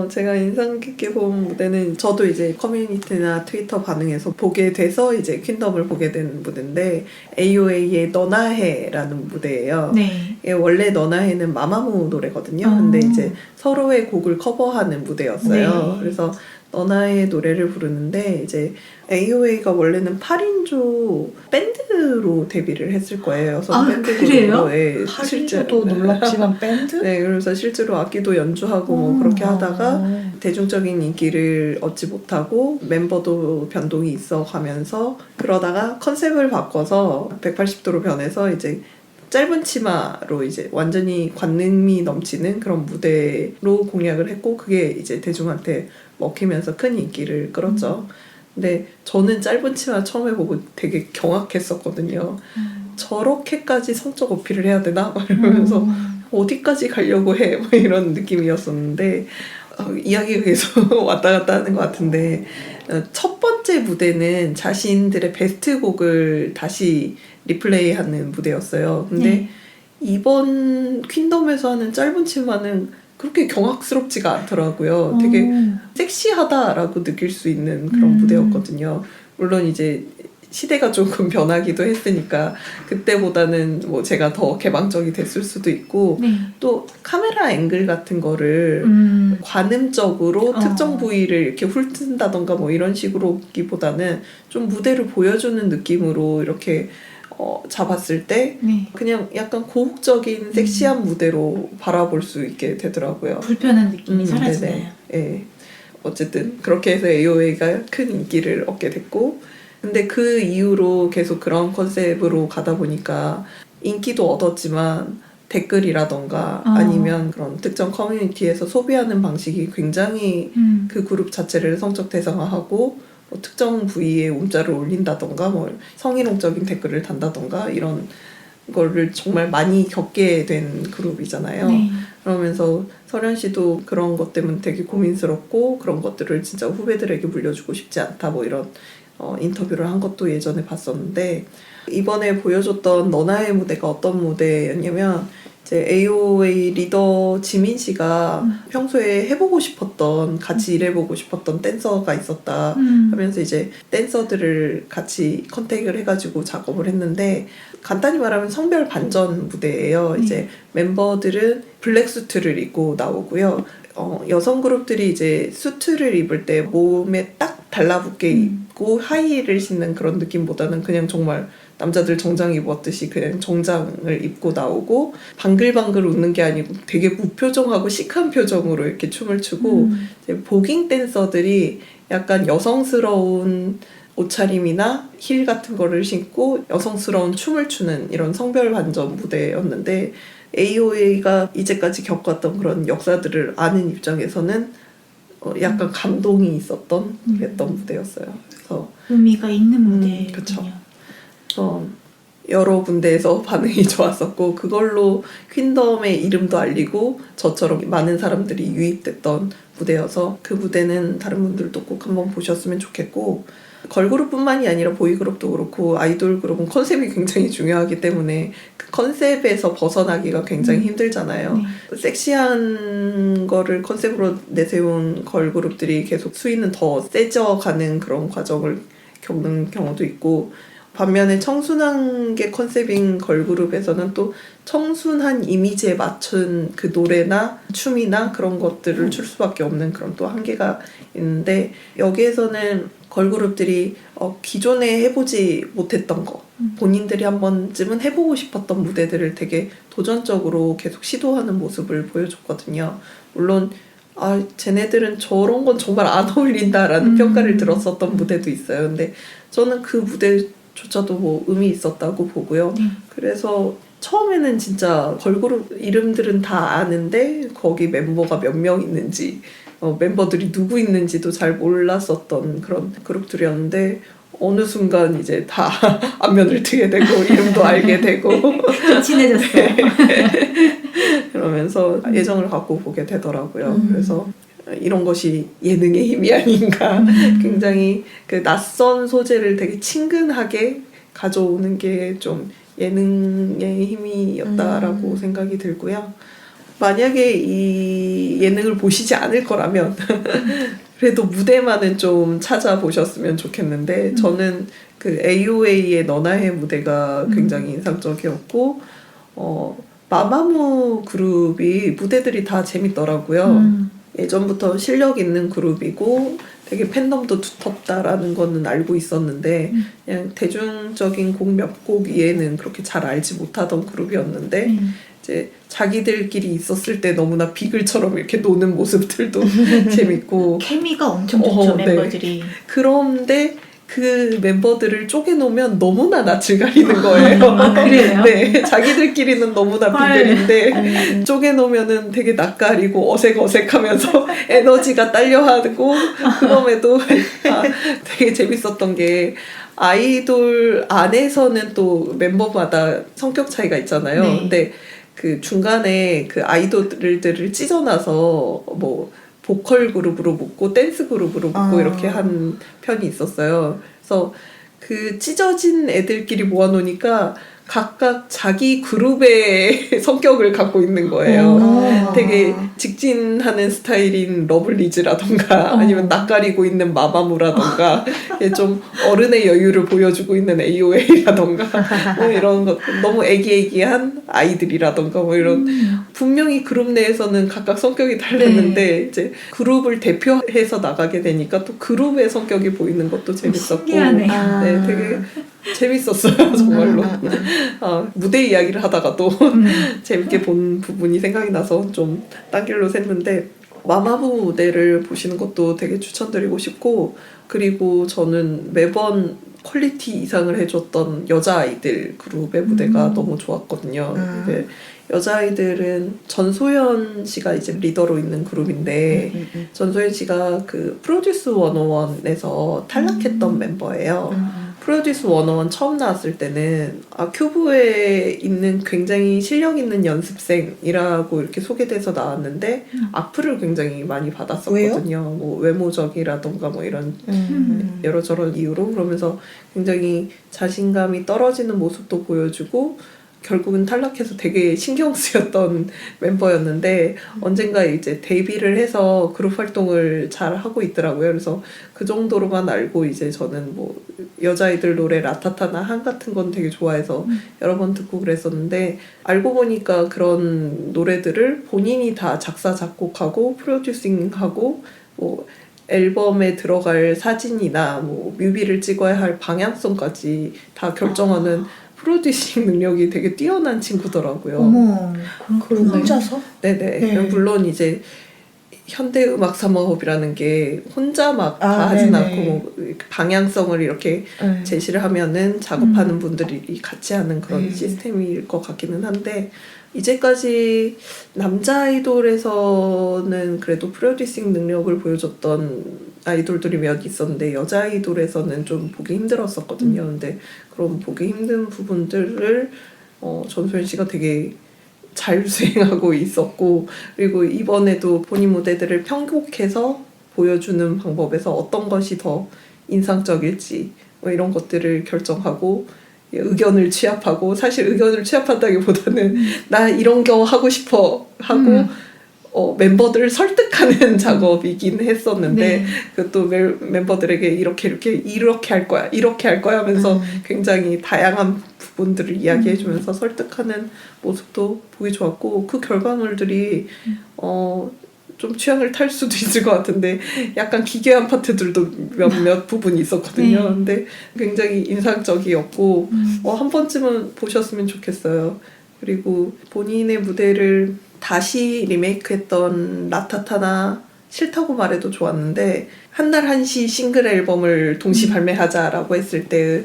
[SPEAKER 2] 제가 인상 깊게 본 무대는 저도 이제 커뮤니티나 트위터 반응에서 보게 돼서 이제 퀸덤을 보게 된 무대인데 AOA의 너나 해라는 무대예요.
[SPEAKER 1] 네.
[SPEAKER 2] 원래 너나 해는 마마무 노래거든요. 근데 이제 서로의 곡을 커버하는 무대였어요.
[SPEAKER 1] 네.
[SPEAKER 2] 그래서 너나의 노래를 부르는데 이제 AOA가 원래는 8인조 밴드로 데뷔를 했을 거예요. 여성 밴드
[SPEAKER 1] 그래요?
[SPEAKER 2] 그룹으로
[SPEAKER 3] 실제로 놀랍지만 밴드?
[SPEAKER 2] 네, 그래서 실제로 악기도 연주하고 뭐 그렇게 하다가 대중적인 인기를 얻지 못하고 멤버도 변동이 있어 가면서 그러다가 컨셉을 바꿔서 180도로 변해서 이제 짧은 치마로 이제 완전히 관능미 넘치는 그런 무대로 공략을 했고 그게 이제 대중한테 먹히면서 큰 인기를 끌었죠. 근데 저는 짧은 치마 처음에 보고 되게 경악했었거든요. 저렇게까지 성적 어필을 해야 되나? 막 이러면서 어디까지 가려고 해? 뭐 이런 느낌이었었는데 이야기가 계속 왔다 갔다 하는 것 같은데 첫 번째 무대는 자신들의 베스트 곡을 다시 리플레이하는 무대였어요. 근데 이번 퀸덤에서 하는 짧은 치마는 그렇게 경악스럽지가 않더라고요. 되게 섹시하다라고 느낄 수 있는 그런 무대였거든요. 물론 이제 시대가 조금 변하기도 했으니까 그때보다는 뭐 제가 더 개방적이 됐을 수도 있고 또 카메라 앵글 같은 거를 관음적으로 특정 부위를 이렇게 훑는다던가 뭐 이런 식으로기보다는 좀 무대를 보여주는 느낌으로 이렇게 잡았을 때 그냥 약간 고혹적인 섹시한 무대로 바라볼 수 있게 되더라고요.
[SPEAKER 1] 불편한 느낌이 사라지나요?
[SPEAKER 2] 네. 어쨌든 그렇게 해서 AOA가 큰 인기를 얻게 됐고 근데 그 이후로 계속 그런 컨셉으로 가다 보니까 인기도 얻었지만 댓글이라던가 아니면 그런 특정 커뮤니티에서 소비하는 방식이 굉장히 그 그룹 자체를 성적 대상화하고 뭐 특정 부위에 움짤을 올린다던가 뭐 성희롱적인 댓글을 단다던가 이런 거를 정말 많이 겪게 된 그룹이잖아요. 그러면서 설현 씨도 그런 것 때문에 되게 고민스럽고 그런 것들을 진짜 후배들에게 물려주고 싶지 않다 뭐 이런 인터뷰를 한 것도 예전에 봤었는데 이번에 보여줬던 너나의 무대가 어떤 무대였냐면 이제 AOA 리더 지민 씨가 평소에 해보고 싶었던 같이 일해보고 싶었던 댄서가 있었다 하면서 이제 댄서들을 같이 컨택을 해가지고 작업을 했는데 간단히 말하면 성별 반전 무대예요. 이제 멤버들은 블랙 수트를 입고 나오고요. 여성 그룹들이 이제 수트를 입을 때 몸에 딱 달라붙게 입고 하이힐을 신는 그런 느낌보다는 그냥 정말 남자들 정장 입었듯이 그냥 정장을 입고 나오고 방글방글 웃는 게 아니고 되게 무표정하고 시크한 표정으로 이렇게 춤을 추고 이제 보깅 댄서들이 약간 여성스러운 옷차림이나 힐 같은 거를 신고 여성스러운 춤을 추는 이런 성별 반전 무대였는데 AOA가 이제까지 겪었던 그런 역사들을 아는 입장에서는 약간 감동이 있었던 그랬던 무대였어요. 그래서
[SPEAKER 1] 의미가 있는 무대군요.
[SPEAKER 2] 그쵸. 여러 군데에서 반응이 좋았었고 그걸로 퀸덤의 이름도 알리고 저처럼 많은 사람들이 유입됐던 무대여서 그 무대는 다른 분들도 꼭 한번 보셨으면 좋겠고 걸그룹뿐만이 아니라 보이그룹도 그렇고 아이돌 그룹은 컨셉이 굉장히 중요하기 때문에 그 컨셉에서 벗어나기가 굉장히 힘들잖아요.
[SPEAKER 1] 네.
[SPEAKER 2] 섹시한 거를 컨셉으로 내세운 걸그룹들이 계속 수위는 더 세져가는 그런 과정을 겪는 경우도 있고 반면에 청순한 게 컨셉인 걸그룹에서는 또 청순한 이미지에 맞춘 그 노래나 춤이나 그런 것들을 출 수밖에 없는 그런 또 한계가 있는데 여기에서는 걸그룹들이 기존에 해보지 못했던 거 본인들이 한 번쯤은 해보고 싶었던 무대들을 되게 도전적으로 계속 시도하는 모습을 보여줬거든요. 물론 쟤네들은 저런 건 정말 안 어울린다라는 평가를 들었었던 무대도 있어요. 근데 저는 그 무대조차도 뭐 의미 있었다고 보고요. 그래서 처음에는 진짜 걸그룹 이름들은 다 아는데 거기 멤버가 몇 명 있는지 멤버들이 누구 있는지도 잘 몰랐었던 그런 그룹들이었는데 어느 순간 이제 다 안면을 트게 되고 이름도 알게 되고
[SPEAKER 1] 친해졌어요.
[SPEAKER 2] 그러면서 애정을 갖고 보게 되더라고요. 그래서 이런 것이 예능의 힘이 아닌가. 굉장히 그 낯선 소재를 되게 친근하게 가져오는 게 좀 예능의 힘이었다라고 생각이 들고요. 만약에 이 예능을 보시지 않을 거라면 그래도 무대만은 좀 찾아보셨으면 좋겠는데 저는 그 AOA의 너나의 무대가 굉장히 인상적이었고 마마무 그룹이 무대들이 다 재밌더라고요. 예전부터 실력 있는 그룹이고 되게 팬덤도 두텁다라는 거는 알고 있었는데 그냥 대중적인 곡 몇 곡 이해는 그렇게 잘 알지 못하던 그룹이었는데 이제 자기들끼리 있었을 때 너무나 비글처럼 이렇게 노는 모습들도 재밌고
[SPEAKER 1] 케미가 엄청 좋죠. 멤버들이.
[SPEAKER 2] 네. 그런데 그 멤버들을 쪼개놓으면 너무나 낯을 가리는 거예요.
[SPEAKER 1] 그래요?
[SPEAKER 2] 네, 자기들끼리는 너무나 비글인데 쪼개놓으면은 되게 낯가리고 어색어색하면서 에너지가 딸려하고 그럼에도 되게 재밌었던 게 아이돌 안에서는 또 멤버마다 성격 차이가 있잖아요.
[SPEAKER 1] 네.
[SPEAKER 2] 근데 그 중간에 그 아이돌들을 찢어놔서 뭐 보컬 그룹으로 묶고 댄스 그룹으로 묶고 이렇게 한 편이 있었어요. 그래서 그 찢어진 애들끼리 모아놓으니까 각각 자기 그룹의 성격을 갖고 있는 거예요. 되게 직진하는 스타일인 러블리즈라던가 아니면 낯가리고 있는 마마무라던가 좀 어른의 여유를 보여주고 있는 AOA라던가 뭐 이런 것 너무 애기애기한 아이들이라던가 뭐 이런 분명히 그룹 내에서는 각각 성격이 달랐는데 이제 그룹을 대표해서 나가게 되니까 또 그룹의 성격이 보이는 것도 재밌었고
[SPEAKER 1] 신기하네.
[SPEAKER 2] 네, 되게 재밌었어요 정말로. 무대 이야기를 하다가도 재밌게 본 부분이 생각이 나서 좀 딴 길로 샜는데 마마무 무대를 보시는 것도 되게 추천드리고 싶고 그리고 저는 매번 퀄리티 이상을 해줬던 여자아이들 그룹의 무대가 너무 좋았거든요. 이제 여자아이들은 전소연 씨가 이제 리더로 있는 그룹인데 전소연 씨가 그 프로듀스 101에서 탈락했던 멤버예요. 프로듀스 101 처음 나왔을 때는 큐브에 있는 굉장히 실력 있는 연습생이라고 이렇게 소개돼서 나왔는데 악플을 굉장히 많이 받았었거든요. 뭐 외모적이라던가 뭐 이런 여러저런 이유로 그러면서 굉장히 자신감이 떨어지는 모습도 보여주고 결국은 탈락해서 되게 신경 쓰였던 멤버였는데 언젠가 이제 데뷔를 해서 그룹 활동을 잘 하고 있더라고요. 그래서 그 정도로만 알고 이제 저는 뭐 여자아이들 노래 라타타나 한 같은 건 되게 좋아해서 여러 번 듣고 그랬었는데 알고 보니까 그런 노래들을 본인이 다 작사 작곡하고 프로듀싱하고 뭐 앨범에 들어갈 사진이나 뭐 뮤비를 찍어야 할 방향성까지 다 결정하는 프로듀싱 능력이 되게 뛰어난 친구더라고요.
[SPEAKER 1] 어머,
[SPEAKER 3] 그걸
[SPEAKER 1] 그렇구나.
[SPEAKER 3] 혼자서?
[SPEAKER 2] 네네.
[SPEAKER 3] 네.
[SPEAKER 2] 물론 이제 현대음악 사업이라는 게 혼자 막 다
[SPEAKER 3] 아,
[SPEAKER 2] 하진
[SPEAKER 3] 네네.
[SPEAKER 2] 않고 뭐 방향성을 이렇게
[SPEAKER 3] 네.
[SPEAKER 2] 제시를 하면은 작업하는 분들이 같이 하는 그런
[SPEAKER 3] 네.
[SPEAKER 2] 시스템일 것 같기는 한데 이제까지 남자 아이돌에서는 그래도 프로듀싱 능력을 보여줬던 아이돌들이 몇 있었는데 여자 아이돌에서는 좀 보기 힘들었었거든요. 근데 그런 보기 힘든 부분들을 전소연 씨가 되게 잘 수행하고 있었고 그리고 이번에도 본인 무대들을 편곡해서 보여주는 방법에서 어떤 것이 더 인상적일지 뭐 이런 것들을 결정하고 의견을 취합하고 사실 의견을 취합한다기보다는 나 이런 거 하고 싶어 하고 멤버들을 설득하는 작업이긴 했었는데
[SPEAKER 1] 네.
[SPEAKER 2] 그것도 멤버들에게 이렇게 할 거야 이렇게 할 거야 하면서 굉장히 다양한 부분들을 이야기해주면서 설득하는 모습도 보기 좋았고 그 결과물들이 좀 취향을 탈 수도 있을 것 같은데 약간 기괴한 파트들도 몇몇 부분이 있었거든요.
[SPEAKER 1] 네.
[SPEAKER 2] 근데 굉장히 인상적이었고 한 번쯤은 보셨으면 좋겠어요. 그리고 본인의 무대를 다시 리메이크했던 라타타나 싫다고 말해도 좋았는데 한 달 한시 싱글 앨범을 동시 발매하자라고 했을 때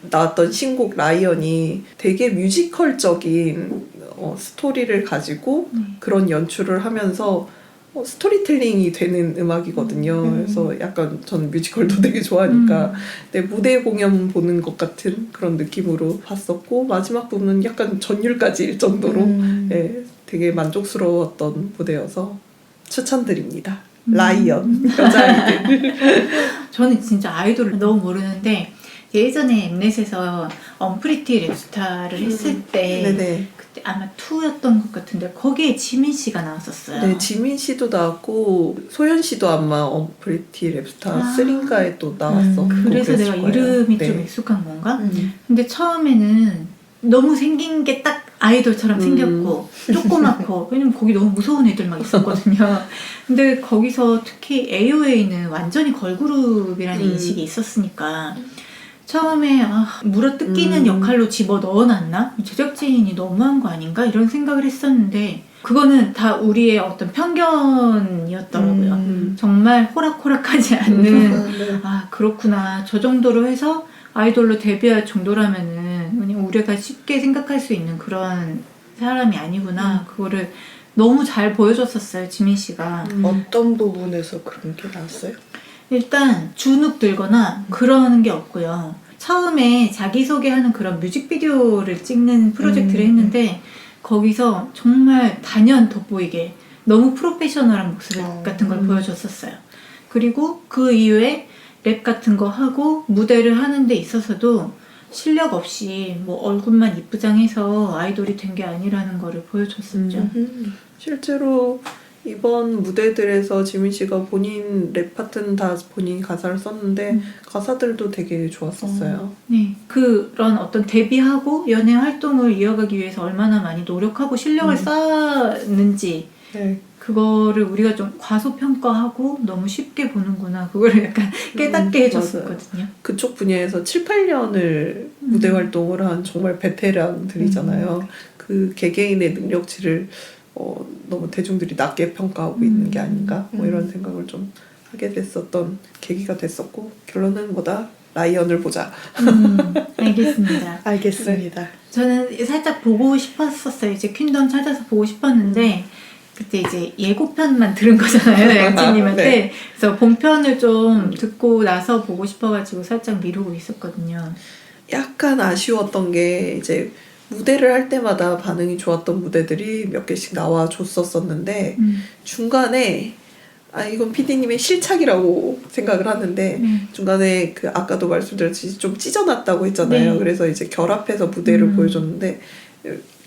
[SPEAKER 2] 나왔던 신곡 라이언이 되게 뮤지컬적인 스토리를 가지고 그런 연출을 하면서 스토리텔링이 되는 음악이거든요. 그래서 약간 저는 뮤지컬도 되게 좋아하니까 근데 무대 공연 보는 것 같은 그런 느낌으로 봤었고 마지막 부분은 약간 전율까지일 정도로 예, 되게 만족스러웠던 무대여서 추천드립니다. 라이언 여자아이들.
[SPEAKER 1] 저는 진짜 아이돌을 너무 모르는데 예전에 엠넷에서 언프리티 랩스타를 했을 때
[SPEAKER 2] 네네.
[SPEAKER 1] 그때 아마 2였던 것 같은데 거기에 지민 씨가 나왔었어요.
[SPEAKER 2] 네, 지민 씨도 나왔고 소연 씨도 아마 프리티 랩스타 3인가에 또 나왔었고
[SPEAKER 1] 그래서 내가
[SPEAKER 2] 그랬을 거예요.
[SPEAKER 1] 이름이
[SPEAKER 2] 네.
[SPEAKER 1] 좀 익숙한 건가? 근데 처음에는 너무 생긴 게 딱 아이돌처럼 생겼고 조그맣고 왜냐면 거기 너무 무서운 애들 막 있었거든요. 근데 거기서 특히 AOA는 완전히 걸그룹이라는 인식이 있었으니까 처음에 물어뜯기는 역할로 집어 넣어놨나? 제작진이 너무한 거 아닌가? 이런 생각을 했었는데 그거는 다 우리의 어떤 편견이었더라고요. 정말 호락호락하지 않는 그렇구나. 저 정도로 해서 아이돌로 데뷔할 정도라면은 그냥 우리가 쉽게 생각할 수 있는 그런 사람이 아니구나. 그거를 너무 잘 보여줬었어요, 지민 씨가.
[SPEAKER 3] 어떤 부분에서 그런 게 나왔어요?
[SPEAKER 1] 일단 주눅 들거나 그러는 게 없고요. 처음에 자기소개하는 그런 뮤직비디오를 찍는 프로젝트를 했는데 거기서 정말 단연 돋보이게 너무 프로페셔널한 모습 같은 걸 보여줬었어요. 그리고 그 이후에 랩 같은 거 하고 무대를 하는 데 있어서도 실력 없이 뭐 얼굴만 이쁘장해서 아이돌이 된 게 아니라는 거를 보여줬었죠.
[SPEAKER 2] 실제로 이번 무대들에서 지민 씨가 본인 랩 파트는 다 본인 가사를 썼는데 가사들도 되게 좋았었어요.
[SPEAKER 1] 네, 그런 어떤 데뷔하고 연애 활동을 이어가기 위해서 얼마나 많이 노력하고 실력을 쌓았는지
[SPEAKER 2] 네.
[SPEAKER 1] 그거를 우리가 좀 과소평가하고 너무 쉽게 보는구나 그거를 약간 깨닫게 해줬었거든요.
[SPEAKER 2] 그쪽 분야에서 7, 8년을 무대 활동을 한 정말 베테랑들이잖아요. 그 개개인의 능력치를 너무 대중들이 낮게 평가하고 있는 게 아닌가 뭐 이런 생각을 좀 하게 됐었던 계기가 됐었고 결론은 뭐다? 라이언을 보자.
[SPEAKER 1] 알겠습니다.
[SPEAKER 3] 알겠습니다.
[SPEAKER 1] 네. 저는 살짝 보고 싶었었어요. 이제 퀸덤 찾아서 보고 싶었는데 그때 이제 예고편만 들은 거잖아요, 양진님한테.
[SPEAKER 2] 네.
[SPEAKER 1] 그래서 본편을 좀 듣고 나서 보고 싶어가지고 살짝 미루고 있었거든요.
[SPEAKER 2] 약간 아쉬웠던 게 이제 무대를 할 때마다 반응이 좋았던 무대들이 몇 개씩 나와줬었었는데 중간에 이건 PD님의 실착이라고 생각을 하는데 중간에 그 아까도 말씀드렸듯이 좀 찢어놨다고 했잖아요.
[SPEAKER 1] 네.
[SPEAKER 2] 그래서 이제 결합해서 무대를 보여줬는데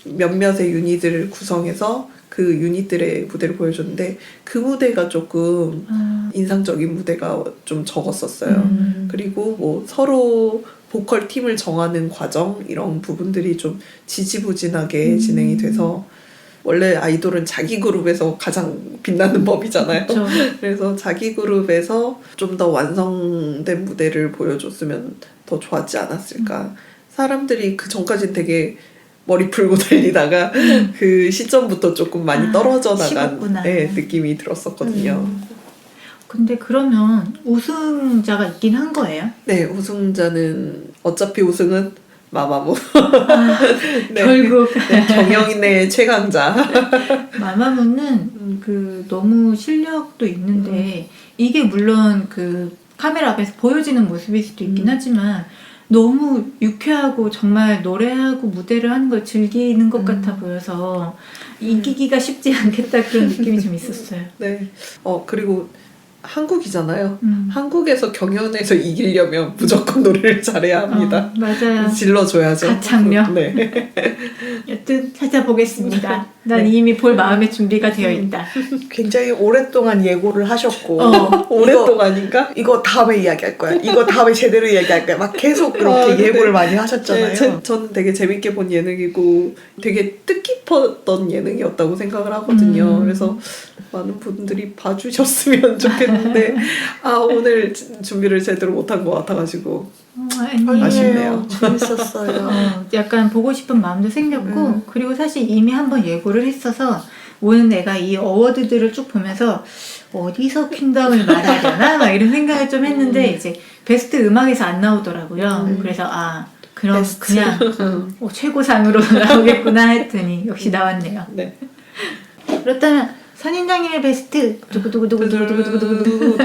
[SPEAKER 2] 몇몇의 유닛을 구성해서 그 유닛들의 무대를 보여줬는데 그 무대가 조금 인상적인 무대가 좀 적었었어요. 그리고 뭐 서로 보컬 팀을 정하는 과정 이런 부분들이 좀 지지부진하게 진행이 돼서 원래 아이돌은 자기 그룹에서 가장 빛나는 법이잖아요.
[SPEAKER 1] 그렇죠.
[SPEAKER 2] 그래서 자기 그룹에서 좀 더 완성된 무대를 보여줬으면 더 좋았지 않았을까. 사람들이 그 전까지는 되게 머리 풀고 달리다가 그 시점부터 조금 많이 떨어져 나간
[SPEAKER 1] 식었구나.
[SPEAKER 2] 네, 느낌이 들었었거든요.
[SPEAKER 1] 근데 그러면 우승자가 있긴 한 거예요?
[SPEAKER 2] 네, 우승자는 어차피 우승은 마마무. 네.
[SPEAKER 1] 결국
[SPEAKER 2] 네, 정영인의 최강자.
[SPEAKER 1] 마마무는 그 너무 실력도 있는데 이게 물론 그 카메라 앞에서 보여지는 모습일 수도 있긴 하지만 너무 유쾌하고 정말 노래하고 무대를 하는 걸 즐기는 것 같아 보여서 이기기가 쉽지 않겠다 그런 느낌이 좀 있었어요.
[SPEAKER 2] 네. 그리고 한국이잖아요. 한국에서 경연에서 이기려면 무조건 노래를 잘해야 합니다.
[SPEAKER 1] 맞아요.
[SPEAKER 2] 질러줘야죠.
[SPEAKER 1] 가창력.
[SPEAKER 2] 네.
[SPEAKER 1] 여튼 찾아보겠습니다. 난
[SPEAKER 2] 네.
[SPEAKER 1] 이미 볼 마음의 준비가 되어 있다.
[SPEAKER 3] 굉장히 오랫동안 예고를 하셨고
[SPEAKER 2] 오랫동안인가?
[SPEAKER 3] 이거 다음에 이야기할 거야. 이거 다음에 제대로 이야기할 거야. 막 계속 그렇게
[SPEAKER 2] 네.
[SPEAKER 3] 예고를 많이 하셨잖아요.
[SPEAKER 2] 네, 저는 되게 재밌게 본 예능이고 되게 뜻깊었던 예능이었다고 생각을 하거든요. 그래서 많은 분들이 봐주셨으면 좋겠는데 오늘 준비를 제대로 못한 것 같아가지고
[SPEAKER 1] 아니에요.
[SPEAKER 2] 아쉽네요.
[SPEAKER 3] 재밌었어요.
[SPEAKER 1] 약간 보고 싶은 마음도 생겼고 그리고 사실 이미 한번 예고를 했어서 오늘 내가 이 어워드들을 쭉 보면서 어디서 퀸덤을 말하려나 막 이런 생각을 좀 했는데 이제 베스트 음악에서 안 나오더라고요. 그래서 그럼
[SPEAKER 3] 베스트.
[SPEAKER 1] 그냥 최고상으로 나오겠구나 했더니 역시 나왔네요.
[SPEAKER 2] 네.
[SPEAKER 1] 그렇다면 선인장님의 베스트 두구두구두구두구두구두구두구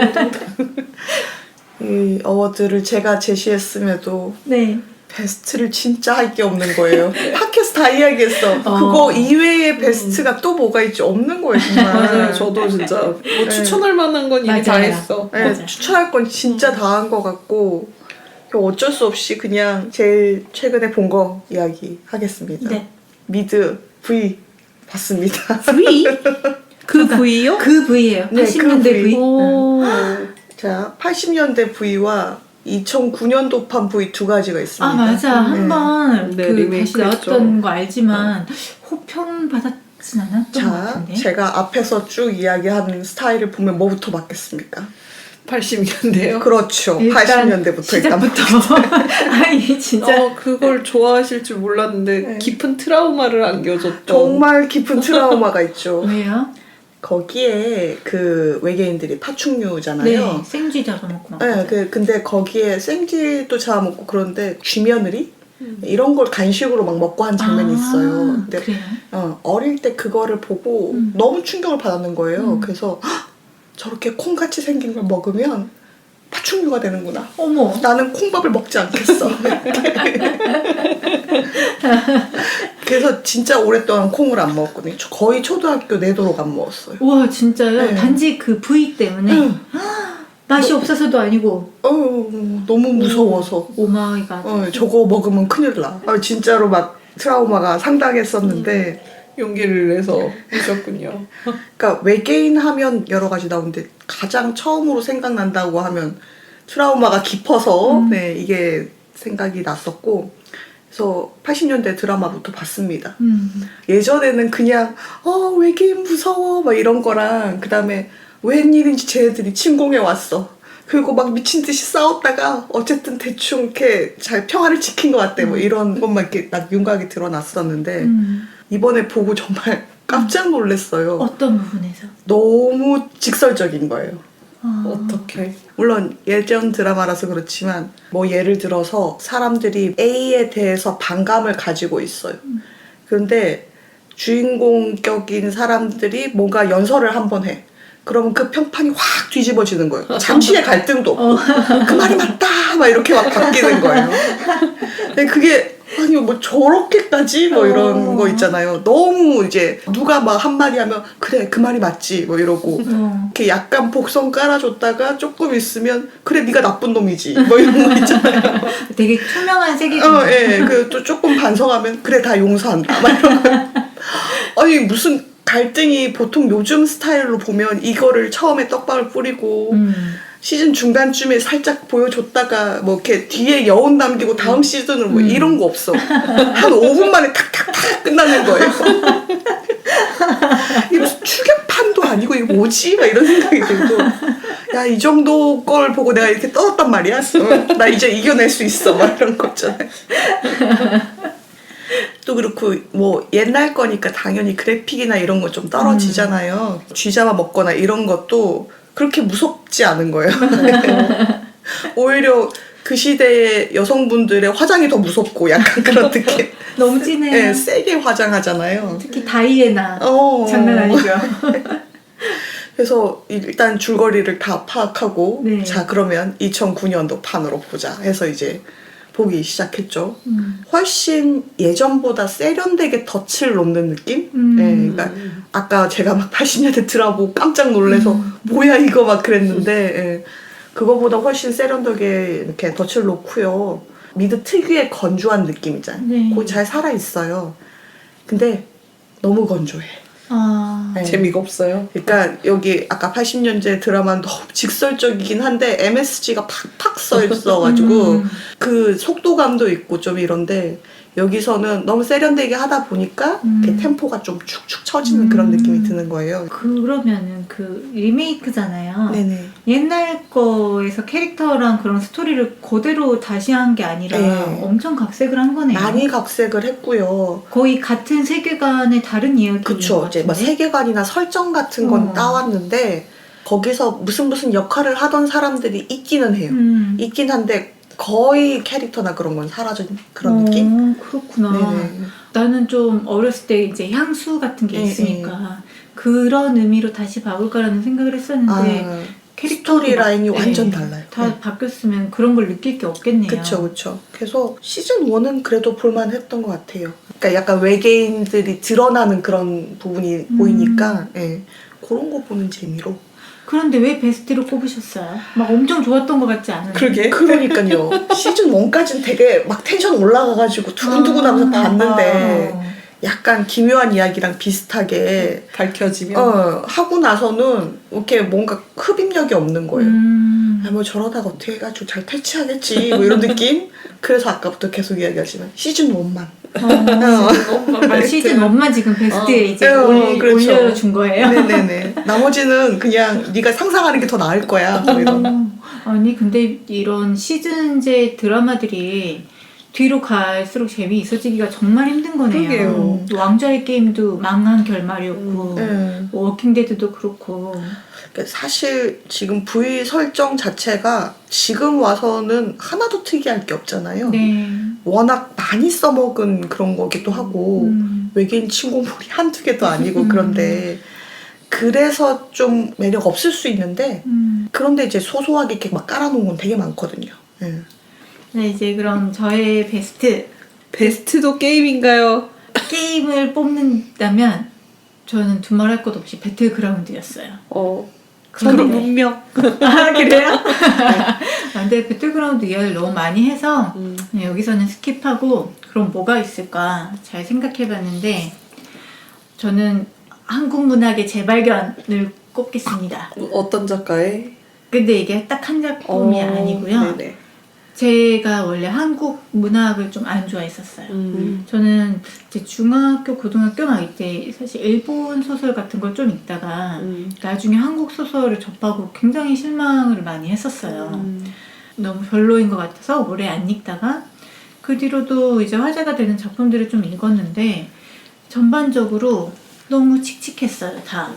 [SPEAKER 3] 이 어워드를 제가 제시했음에도
[SPEAKER 1] 네.
[SPEAKER 3] 베스트를 진짜 할 게 없는 거예요. 팟캐스트 다 이야기했어. 그거 이외의 베스트가 또 뭐가 있지? 없는 거예요, 정말.
[SPEAKER 2] 맞아요. 저도 진짜 뭐 추천할 만한 건 이미 다
[SPEAKER 1] 맞아요.
[SPEAKER 2] 했어.
[SPEAKER 3] 네,
[SPEAKER 1] 맞아.
[SPEAKER 3] 추천할 건 진짜 다 한 것 같고 어쩔 수 없이 그냥 제일 최근에 본 거 이야기 하겠습니다.
[SPEAKER 1] 네.
[SPEAKER 3] 미드 V 봤습니다.
[SPEAKER 1] V?
[SPEAKER 2] 그 부위요?
[SPEAKER 1] 그 V예요.
[SPEAKER 3] 네,
[SPEAKER 1] 80년대
[SPEAKER 3] 그 V.
[SPEAKER 1] V.
[SPEAKER 3] 자, 80년대 V와 2009년도판 V 두 가지가 있습니다.
[SPEAKER 1] 맞아. 한번
[SPEAKER 2] 네,
[SPEAKER 1] 그
[SPEAKER 2] 리메이크
[SPEAKER 1] 다시 나왔던 거 알지만 호평 받았진 않았던 것
[SPEAKER 3] 자,
[SPEAKER 1] 같은데.
[SPEAKER 3] 제가 앞에서 쭉 이야기하는 스타일을 보면 뭐부터 맞겠습니까?
[SPEAKER 2] 80년대요?
[SPEAKER 3] 그렇죠.
[SPEAKER 1] 일단
[SPEAKER 3] 80년대부터 일단
[SPEAKER 1] 시작부터. 아니 진짜.
[SPEAKER 2] 그걸 좋아하실 줄 몰랐는데
[SPEAKER 3] 네.
[SPEAKER 2] 깊은 트라우마를 안겨줬던
[SPEAKER 3] 정말 깊은 트라우마가 있죠.
[SPEAKER 1] 왜요?
[SPEAKER 3] 거기에 그 외계인들이 파충류잖아요.
[SPEAKER 1] 네, 생쥐 잡아먹고 막.
[SPEAKER 3] 네, 근데 거기에 생쥐도 잡아먹고 그런데 쥐며느리 이런 걸 간식으로 막 먹고 한 장면이 있어요. 근데
[SPEAKER 1] 그래요?
[SPEAKER 3] 어릴 때 그거를 보고 너무 충격을 받았는 거예요. 그래서 헉, 저렇게 콩같이 생긴 걸 먹으면 파충류가 되는구나.
[SPEAKER 1] 어머.
[SPEAKER 3] 나는 콩밥을 먹지 않겠어. 그래서 진짜 오랫동안 콩을 안 먹었거든요. 거의 초등학교 내도록 안 먹었어요.
[SPEAKER 1] 와 진짜요?
[SPEAKER 3] 네.
[SPEAKER 1] 단지 그 V 때문에 맛이 없어서도 아니고.
[SPEAKER 3] 너무 무서워서.
[SPEAKER 1] 오 마이 갓.
[SPEAKER 3] 저거 먹으면 큰일 나. 진짜로 막 트라우마가 상당했었는데
[SPEAKER 2] 용기를 내서 하셨군요.
[SPEAKER 3] 그러니까 외계인 하면 여러 가지 나오는데 가장 처음으로 생각난다고 하면 트라우마가 깊어서 네, 이게 생각이 났었고 그래서 80년대 드라마부터 봤습니다. 예전에는 그냥 외계인 무서워 막 이런 거랑 그 다음에 웬일인지 쟤네들이 침공해 왔어. 그리고 막 미친 듯이 싸웠다가 어쨌든 대충 이렇게 잘 평화를 지킨 것 같대. 뭐 이런 것만 이렇게 딱 윤곽이 드러났었는데 이번에 보고 정말 깜짝 놀랐어요.
[SPEAKER 1] 어떤 부분에서?
[SPEAKER 3] 너무 직설적인 거예요.
[SPEAKER 2] 어떻게?
[SPEAKER 3] 물론 예전 드라마라서 그렇지만 뭐 예를 들어서 사람들이 A에 대해서 반감을 가지고 있어요. 그런데 주인공격인 사람들이 뭔가 연설을 한번 해. 그러면 그 평판이 확 뒤집어지는 거예요. 잠시의 갈등도 없고 그 말이 맞다 막 이렇게 막 바뀌는 거예요. 근데 그게 아니 뭐 저렇게까지 뭐 이런 거 있잖아요. 너무 이제 누가 막 한마디 하면 그래 그 말이 맞지 뭐 이러고 이렇게 약간 복선 깔아줬다가 조금 있으면 그래 네가 나쁜 놈이지 뭐 이런 거 있잖아요.
[SPEAKER 1] 되게 투명한 색이
[SPEAKER 3] 예. 그 또 조금 반성하면 그래 다 용서한다 막 이런 거. 아니 무슨 갈등이 보통 요즘 스타일로 보면 이거를 처음에 떡밥을 뿌리고 시즌 중간쯤에 살짝 보여줬다가 뭐 이렇게 뒤에 여운 남기고 다음 시즌으로 뭐 이런 거 없어. 한 5분 만에 탁탁탁 끝나는 거예요. 이게 무슨 추격판도 아니고 이게 뭐지? 막 이런 생각이 들고 야, 이 정도 걸 보고 내가 이렇게 떠났단 말이야. 나 이제 이겨낼 수 있어. 막 이런 거 있잖아요. 또 그렇고 뭐 옛날 거니까 당연히 그래픽이나 이런 거 좀 떨어지잖아요. 쥐잡아 먹거나 이런 것도 그렇게 무섭지 않은 거예요. 오히려 그 시대의 여성분들의 화장이 더 무섭고 약간 그런 느낌.
[SPEAKER 1] 너무 진해요.
[SPEAKER 3] 네, 세게 화장하잖아요.
[SPEAKER 1] 특히 다이애나
[SPEAKER 3] 어.
[SPEAKER 1] 장난 아니죠.
[SPEAKER 3] 그래서 일단 줄거리를 다 파악하고
[SPEAKER 1] 네.
[SPEAKER 3] 자 그러면 2009년도 판으로 보자 해서 이제 보기 시작했죠. 훨씬 예전보다 세련되게 덫을 놓는 느낌? 네, 그러니까 아까 제가 막 80년대 드라마 보고 깜짝 놀래서 뭐야 이거 막 그랬는데 예, 그거보다 훨씬 세련되게 이렇게 덫을 놓고요. 미드 특유의 건조한 느낌 있잖아요.
[SPEAKER 1] 네.
[SPEAKER 3] 거기 잘 살아있어요. 근데 너무 건조해.
[SPEAKER 1] 아,
[SPEAKER 3] 네.
[SPEAKER 2] 재미가 없어요.
[SPEAKER 3] 그러니까 여기 아까 80년대 드라마는 너무 직설적이긴 한데 MSG가 팍팍 써 있어가지고 그 속도감도 있고 좀 이런데 여기서는 너무 세련되게 하다 보니까 이렇게 템포가 좀 축축 처지는 그런 느낌이 드는 거예요.
[SPEAKER 1] 그러면은 그 리메이크잖아요.
[SPEAKER 3] 네네.
[SPEAKER 1] 옛날 거에서 캐릭터랑 그런 스토리를 그대로 다시 한 게 아니라
[SPEAKER 3] 네.
[SPEAKER 1] 엄청 각색을 한 거네요.
[SPEAKER 3] 많이 각색을 했고요.
[SPEAKER 1] 거의 같은 세계관의 다른 이야기인 것
[SPEAKER 3] 그쵸.
[SPEAKER 1] 같은데.
[SPEAKER 3] 이제 뭐 세계관이나 설정 같은 건
[SPEAKER 1] 어.
[SPEAKER 3] 따왔는데 거기서 무슨 역할을 하던 사람들이 있기는 해요. 있긴 한데 거의 캐릭터나 그런 건 사라진 그런 느낌?
[SPEAKER 1] 그렇구나.
[SPEAKER 3] 네네.
[SPEAKER 1] 나는 좀 어렸을 때 이제 향수 같은 게
[SPEAKER 3] 네,
[SPEAKER 1] 있으니까 그런 의미로 다시 바꿀까라는 생각을 했었는데
[SPEAKER 3] 아,
[SPEAKER 1] 캐릭터
[SPEAKER 3] 스토리 라인이
[SPEAKER 1] 네,
[SPEAKER 3] 완전 달라요.
[SPEAKER 1] 다
[SPEAKER 3] 네.
[SPEAKER 1] 바뀌었으면 그런 걸 느낄 게 없겠네요.
[SPEAKER 3] 그쵸. 그래서 시즌 1은 그래도 볼만했던 것 같아요. 그러니까 약간 외계인들이 드러나는 그런 부분이 보이니까 예, 그런 거 보는 재미로.
[SPEAKER 1] 그런데 왜 베스트로 꼽으셨어요? 막 엄청 좋았던 것 같지 않아요?
[SPEAKER 3] 그러니까요. 시즌 1까지는 되게 막 텐션 올라가가지고 두근두근하면서 봤는데 약간 기묘한 이야기랑 비슷하게
[SPEAKER 2] 밝혀지면
[SPEAKER 3] 하고 나서는 이렇게 뭔가 흡입력이 없는 거예요. 아, 뭐 저러다가 어떻게 해가지고 잘 퇴치하겠지 뭐 이런 느낌? 그래서 아까부터 계속 이야기하지만 시즌 1만
[SPEAKER 1] 시즌 1만 지금 베스트에 이제
[SPEAKER 3] 그렇죠.
[SPEAKER 1] 올려준 거예요?
[SPEAKER 3] 네네네. 나머지는 그냥 네가 상상하는 게 더 나을 거야 뭐 이런.
[SPEAKER 1] 아니 근데 이런 시즌제 드라마들이 뒤로 갈수록 재미있어지기가 정말 힘든 거네요.
[SPEAKER 2] 그러게요.
[SPEAKER 1] 왕좌의 게임도 망한 결말이었고 뭐 워킹데드도 그렇고
[SPEAKER 3] 그러니까 사실 지금 V 설정 자체가 지금 와서는 하나도 특이할 게 없잖아요.
[SPEAKER 1] 네.
[SPEAKER 3] 워낙 많이 써먹은 그런 거기도 하고 외계인 침공물이 한두 개도 아니고 그런데 그래서 좀 매력 없을 수 있는데 그런데 이제 소소하게 이렇게 막 깔아놓은 건 되게 많거든요.
[SPEAKER 1] 네, 이제 그럼 저의
[SPEAKER 2] 베스트도 게임인가요?
[SPEAKER 1] 게임을 뽑는다면 저는 두말할 것 없이 배틀그라운드였어요.
[SPEAKER 2] 저는
[SPEAKER 1] 그런데-
[SPEAKER 2] 문명.
[SPEAKER 1] 아 그래요? 근데 배틀그라운드 이야기를 너무 많이 해서 그냥 여기서는 스킵하고 그럼 뭐가 있을까 잘 생각해봤는데 저는 한국 문학의 재발견을 꼽겠습니다.
[SPEAKER 2] 어떤 작가의?
[SPEAKER 1] 근데 이게 딱 한 작품이 아니고요.
[SPEAKER 2] 네네.
[SPEAKER 1] 제가 원래 한국 문학을 좀 안 좋아했었어요. 저는 이제 중학교, 고등학교 막 이때 사실 일본 소설 같은 걸 좀 읽다가 나중에 한국 소설을 접하고 굉장히 실망을 많이 했었어요. 너무 별로인 것 같아서 오래 안 읽다가 그 뒤로도 이제 화제가 되는 작품들을 좀 읽었는데 전반적으로 너무 칙칙했어요, 다.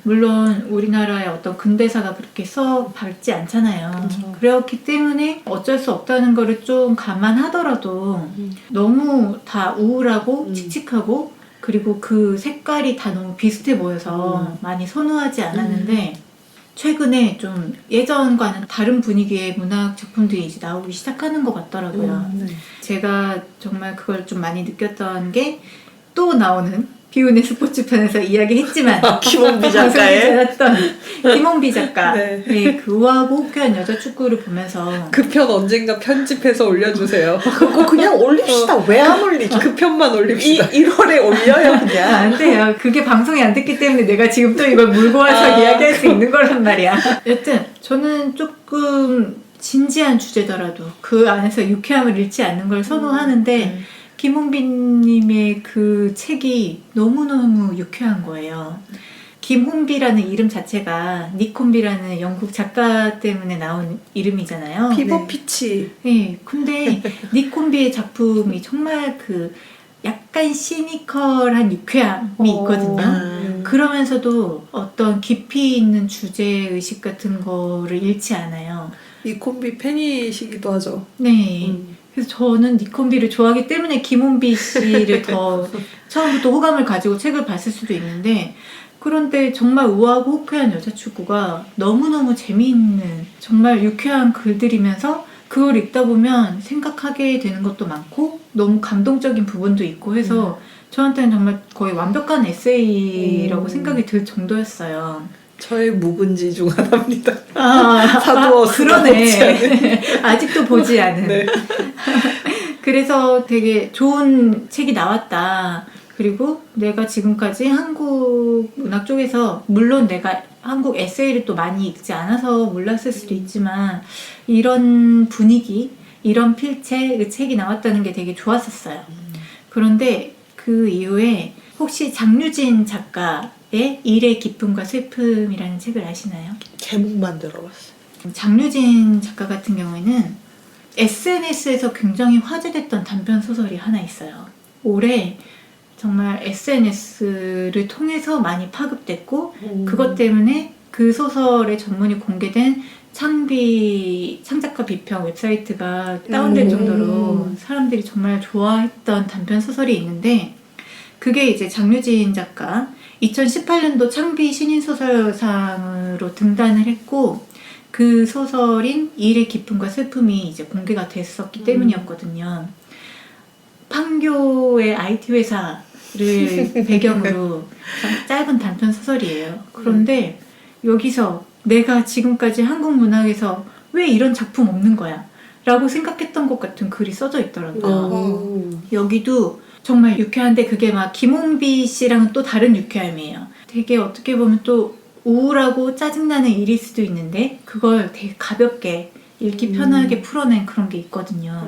[SPEAKER 1] 물론 우리나라의 어떤 근대사가 그렇게 썩 밝지 않잖아요.
[SPEAKER 2] 그쵸.
[SPEAKER 1] 그렇기 때문에 어쩔 수 없다는 거를 좀 감안하더라도 너무 다 우울하고 칙칙하고 그리고 그 색깔이 다 너무 비슷해 보여서 많이 선호하지 않았는데 최근에 좀 예전과는 다른 분위기의 문학 작품들이 이제 나오기 시작하는 것 같더라고요.
[SPEAKER 2] 네.
[SPEAKER 1] 제가 정말 그걸 좀 많이 느꼈던 게 또 나오는 비운의 스포츠편에서 이야기했지만
[SPEAKER 3] 김원비 작가의
[SPEAKER 1] 방송에 김원비 작가
[SPEAKER 2] 네.
[SPEAKER 1] 그 우아하고 호쾌한 여자 축구를 보면서
[SPEAKER 2] 그 편 언젠가 편집해서 올려주세요.
[SPEAKER 3] 그거 그냥 올립시다. 왜 안 올리죠?
[SPEAKER 2] 그 편만 올립시다.
[SPEAKER 3] 1월에 올려요 그냥.
[SPEAKER 1] 안 돼요. 그게 방송에 안 듣기 때문에 내가 지금 또 이걸 물고 와서 이야기할 수 있는 거란 말이야. 여튼 저는 조금 진지한 주제더라도 그 안에서 유쾌함을 잃지 않는 걸 선호하는데 김홍빈님의 그 책이 너무너무 유쾌한 거예요. 김홍비라는 이름 자체가 니콘비라는 영국 작가 때문에 나온 이름이잖아요.
[SPEAKER 2] 피버 피치.
[SPEAKER 1] 네, 근데 니콘비의 작품이 정말 그 약간 시니컬한 유쾌함이 있거든요. 그러면서도 어떤 깊이 있는 주제의식 같은 거를 잃지 않아요.
[SPEAKER 2] 니콘비 팬이시기도 하죠.
[SPEAKER 1] 네. 그래서 저는 니콘비를 좋아하기 때문에 김홍비 씨를 더 처음부터 호감을 가지고 책을 봤을 수도 있는데, 그런데 정말 우아하고 호쾌한 여자축구가 너무너무 재미있는 정말 유쾌한 글들이면서 그걸 읽다 보면 생각하게 되는 것도 많고 너무 감동적인 부분도 있고 해서 저한테는 정말 거의 완벽한 에세이라고 생각이 들 정도였어요.
[SPEAKER 2] 저의 묵은지 중 하나입니다.
[SPEAKER 1] 사두어스가 그러네. 아직도 보지 않은.
[SPEAKER 2] 네.
[SPEAKER 1] 그래서 되게 좋은 책이 나왔다. 그리고 내가 지금까지 한국 문학 쪽에서 물론 내가 한국 에세이를 또 많이 읽지 않아서 몰랐을 수도 있지만 이런 분위기, 이런 필체, 그 책이 나왔다는 게 되게 좋았었어요. 그런데 그 이후에 혹시 장유진 작가의 일의 기쁨과 슬픔이라는 책을 아시나요?
[SPEAKER 3] 제목만 들어봤어요.
[SPEAKER 1] 장유진 작가 같은 경우에는 SNS에서 굉장히 화제됐던 단편 소설이 하나 있어요. 올해 정말 SNS를 통해서 많이 파급됐고 그것 때문에 그 소설의 전문이 공개된 창작가 비평 웹사이트가 다운될 정도로 사람들이 정말 좋아했던 단편 소설이 있는데, 그게 이제 장유진 작가 2018년도 창비 신인소설상으로 등단을 했고 그 소설인 일의 기쁨과 슬픔이 이제 공개가 됐었기 때문이었거든요. 판교의 IT 회사를 배경으로 짧은 단편 소설이에요. 그런데 여기서 내가 지금까지 한국 문학에서 왜 이런 작품 없는 거야? 라고 생각했던 것 같은 글이 써져 있더라고요. 여기도 정말 유쾌한데 그게 막 김홍비 씨랑은 또 다른 유쾌함이에요. 되게 어떻게 보면 또 우울하고 짜증나는 일일 수도 있는데 그걸 되게 가볍게 읽기 편하게 풀어낸 그런 게 있거든요.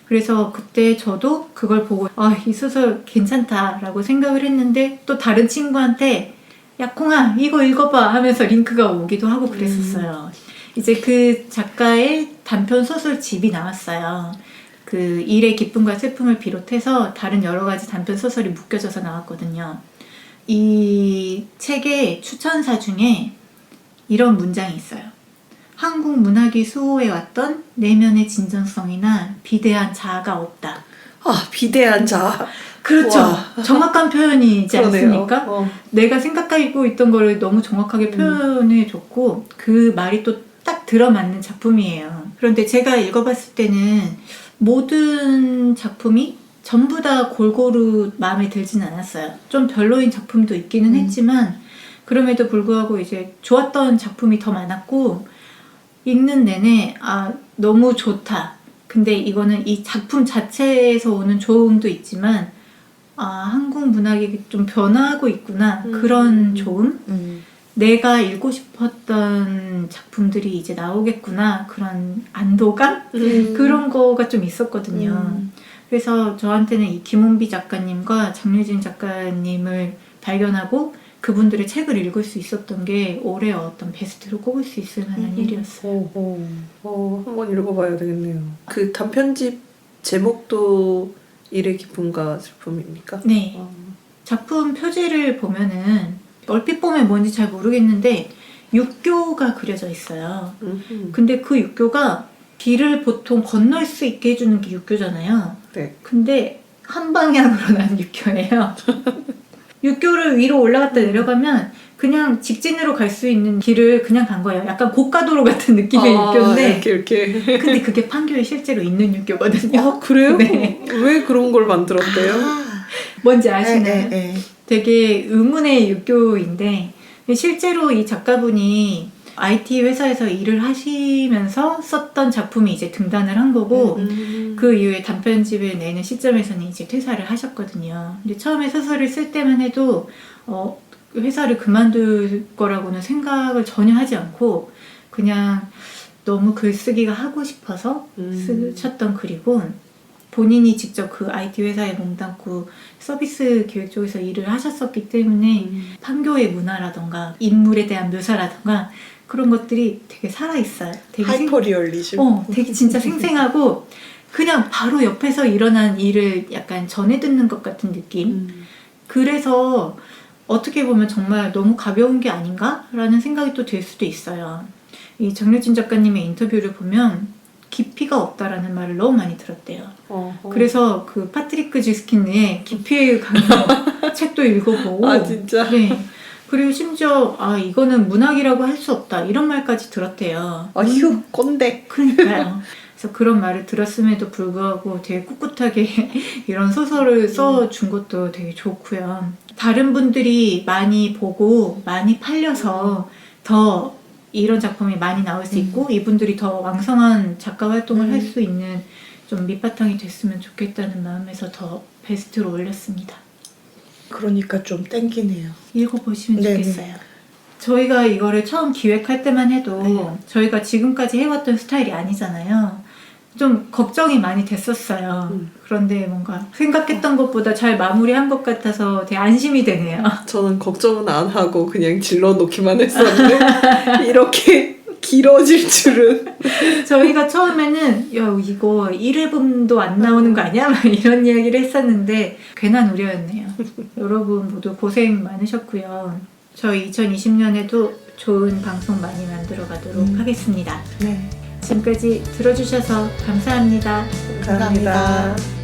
[SPEAKER 1] 그래서 그때 저도 그걸 보고 이 소설 괜찮다라고 생각을 했는데 또 다른 친구한테 야 콩아 이거 읽어봐 하면서 링크가 오기도 하고 그랬었어요. 이제 그 작가의 단편 소설집이 나왔어요. 그 일의 기쁨과 슬픔을 비롯해서 다른 여러 가지 단편 소설이 묶여져서 나왔거든요. 이 책의 추천사 중에 이런 문장이 있어요. 한국 문학이 수호해왔던 내면의 진정성이나 비대한 자아가 없다.
[SPEAKER 2] 비대한 자아.
[SPEAKER 1] 그렇죠.
[SPEAKER 2] 와.
[SPEAKER 1] 정확한 표현이지
[SPEAKER 2] 그러네요.
[SPEAKER 1] 않습니까? 내가 생각하고 있던 거를 너무 정확하게 표현해줬고 그 말이 또 딱 들어맞는 작품이에요. 그런데 제가 읽어봤을 때는 모든 작품이 전부 다 골고루 마음에 들진 않았어요. 좀 별로인 작품도 있기는 했지만 그럼에도 불구하고 이제 좋았던 작품이 더 많았고 읽는 내내 너무 좋다. 근데 이거는 이 작품 자체에서 오는 좋음도 있지만 한국 문학이 좀 변화하고 있구나. 그런 좋음? 내가 읽고 싶었던 작품들이 이제 나오겠구나. 그런 안도감? 그런 거가 좀 있었거든요. 그래서 저한테는 이 김홍비 작가님과 장유진 작가님을 발견하고 그분들의 책을 읽을 수 있었던 게 올해 어떤 베스트로 꼽을 수 있을 만한 일이었어요.
[SPEAKER 2] 한번 읽어봐야 되겠네요. 그 단편집 제목도 일의 기쁨과 슬픔입니까?
[SPEAKER 1] 네. 작품 표지를 보면은 얼핏 보면 뭔지 잘 모르겠는데 육교가 그려져 있어요. 근데 그 육교가 길을 보통 건널 수 있게 해주는 게 육교잖아요.
[SPEAKER 2] 네.
[SPEAKER 1] 근데 한 방향으로 난 육교예요. 육교를 위로 올라갔다 내려가면 그냥 직진으로 갈 수 있는 길을 그냥 간 거예요. 약간 고가도로 같은 느낌의 육교인데
[SPEAKER 2] 이렇게.
[SPEAKER 1] 근데 그게 판교에 실제로 있는 육교거든요.
[SPEAKER 2] 그래요?
[SPEAKER 1] 네.
[SPEAKER 2] 왜 그런 걸 만들었대요?
[SPEAKER 1] 뭔지 아시나요?
[SPEAKER 3] 네.
[SPEAKER 1] 되게 의문의 육교인데 실제로 이 작가분이 IT 회사에서 일을 하시면서 썼던 작품이 이제 등단을 한 거고 그 이후에 단편집을 내는 시점에서는 이제 퇴사를 하셨거든요. 근데 처음에 소설을 쓸 때만 해도 회사를 그만둘 거라고는 생각을 전혀 하지 않고 그냥 너무 글쓰기가 하고 싶어서 쓰셨던 글이고 본인이 직접 그 IT 회사에 몸담고 서비스 기획 쪽에서 일을 하셨었기 때문에 판교의 문화라던가 인물에 대한 묘사라던가 그런 것들이 되게 살아있어요. 되게
[SPEAKER 2] 하이퍼리얼리즘.
[SPEAKER 1] 되게 진짜 생생하고 그냥 바로 옆에서 일어난 일을 약간 전해 듣는 것 같은 느낌. 그래서 어떻게 보면 정말 너무 가벼운 게 아닌가라는 생각이 또 들 수도 있어요. 이 정유진 작가님의 인터뷰를 보면 깊이가 없다라는 말을 너무 많이 들었대요. 그래서 그 파트리크 지스킨의 깊이에 관한 책도 읽어보고
[SPEAKER 2] 아 진짜?
[SPEAKER 1] 네. 그리고 심지어 이거는 문학이라고 할 수 없다 이런 말까지 들었대요.
[SPEAKER 2] 휴 꼰대.
[SPEAKER 1] 그러니까요. 그래서 그런 말을 들었음에도 불구하고 되게 꿋꿋하게 이런 소설을 써준 것도 되게 좋고요. 다른 분들이 많이 보고 많이 팔려서 더 이런 작품이 많이 나올 수 있고 이분들이 더 왕성한 작가 활동을 할 수 있는 좀 밑바탕이 됐으면 좋겠다는 마음에서 더 베스트로 올렸습니다.
[SPEAKER 3] 그러니까 좀 땡기네요.
[SPEAKER 1] 읽어보시면
[SPEAKER 3] 네네.
[SPEAKER 1] 좋겠어요. 저희가 이거를 처음 기획할 때만 해도 저희가 지금까지 해왔던 스타일이 아니잖아요. 좀 걱정이 많이 됐었어요. 그런데 뭔가 생각했던 것보다 잘 마무리한 것 같아서 되게 안심이 되네요.
[SPEAKER 2] 저는 걱정은 안 하고 그냥 질러놓기만 했었는데 이렇게 길어질 줄은.
[SPEAKER 1] 저희가 처음에는 야 이거 1회분도 안 나오는 거 아니야? 막 이런 이야기를 했었는데 괜한 우려였네요. 여러분 모두 고생 많으셨고요. 저희 2020년에도 좋은 방송 많이 만들어 가도록 하겠습니다.
[SPEAKER 3] 네.
[SPEAKER 1] 지금까지 들어주셔서 감사합니다.
[SPEAKER 2] 감사합니다.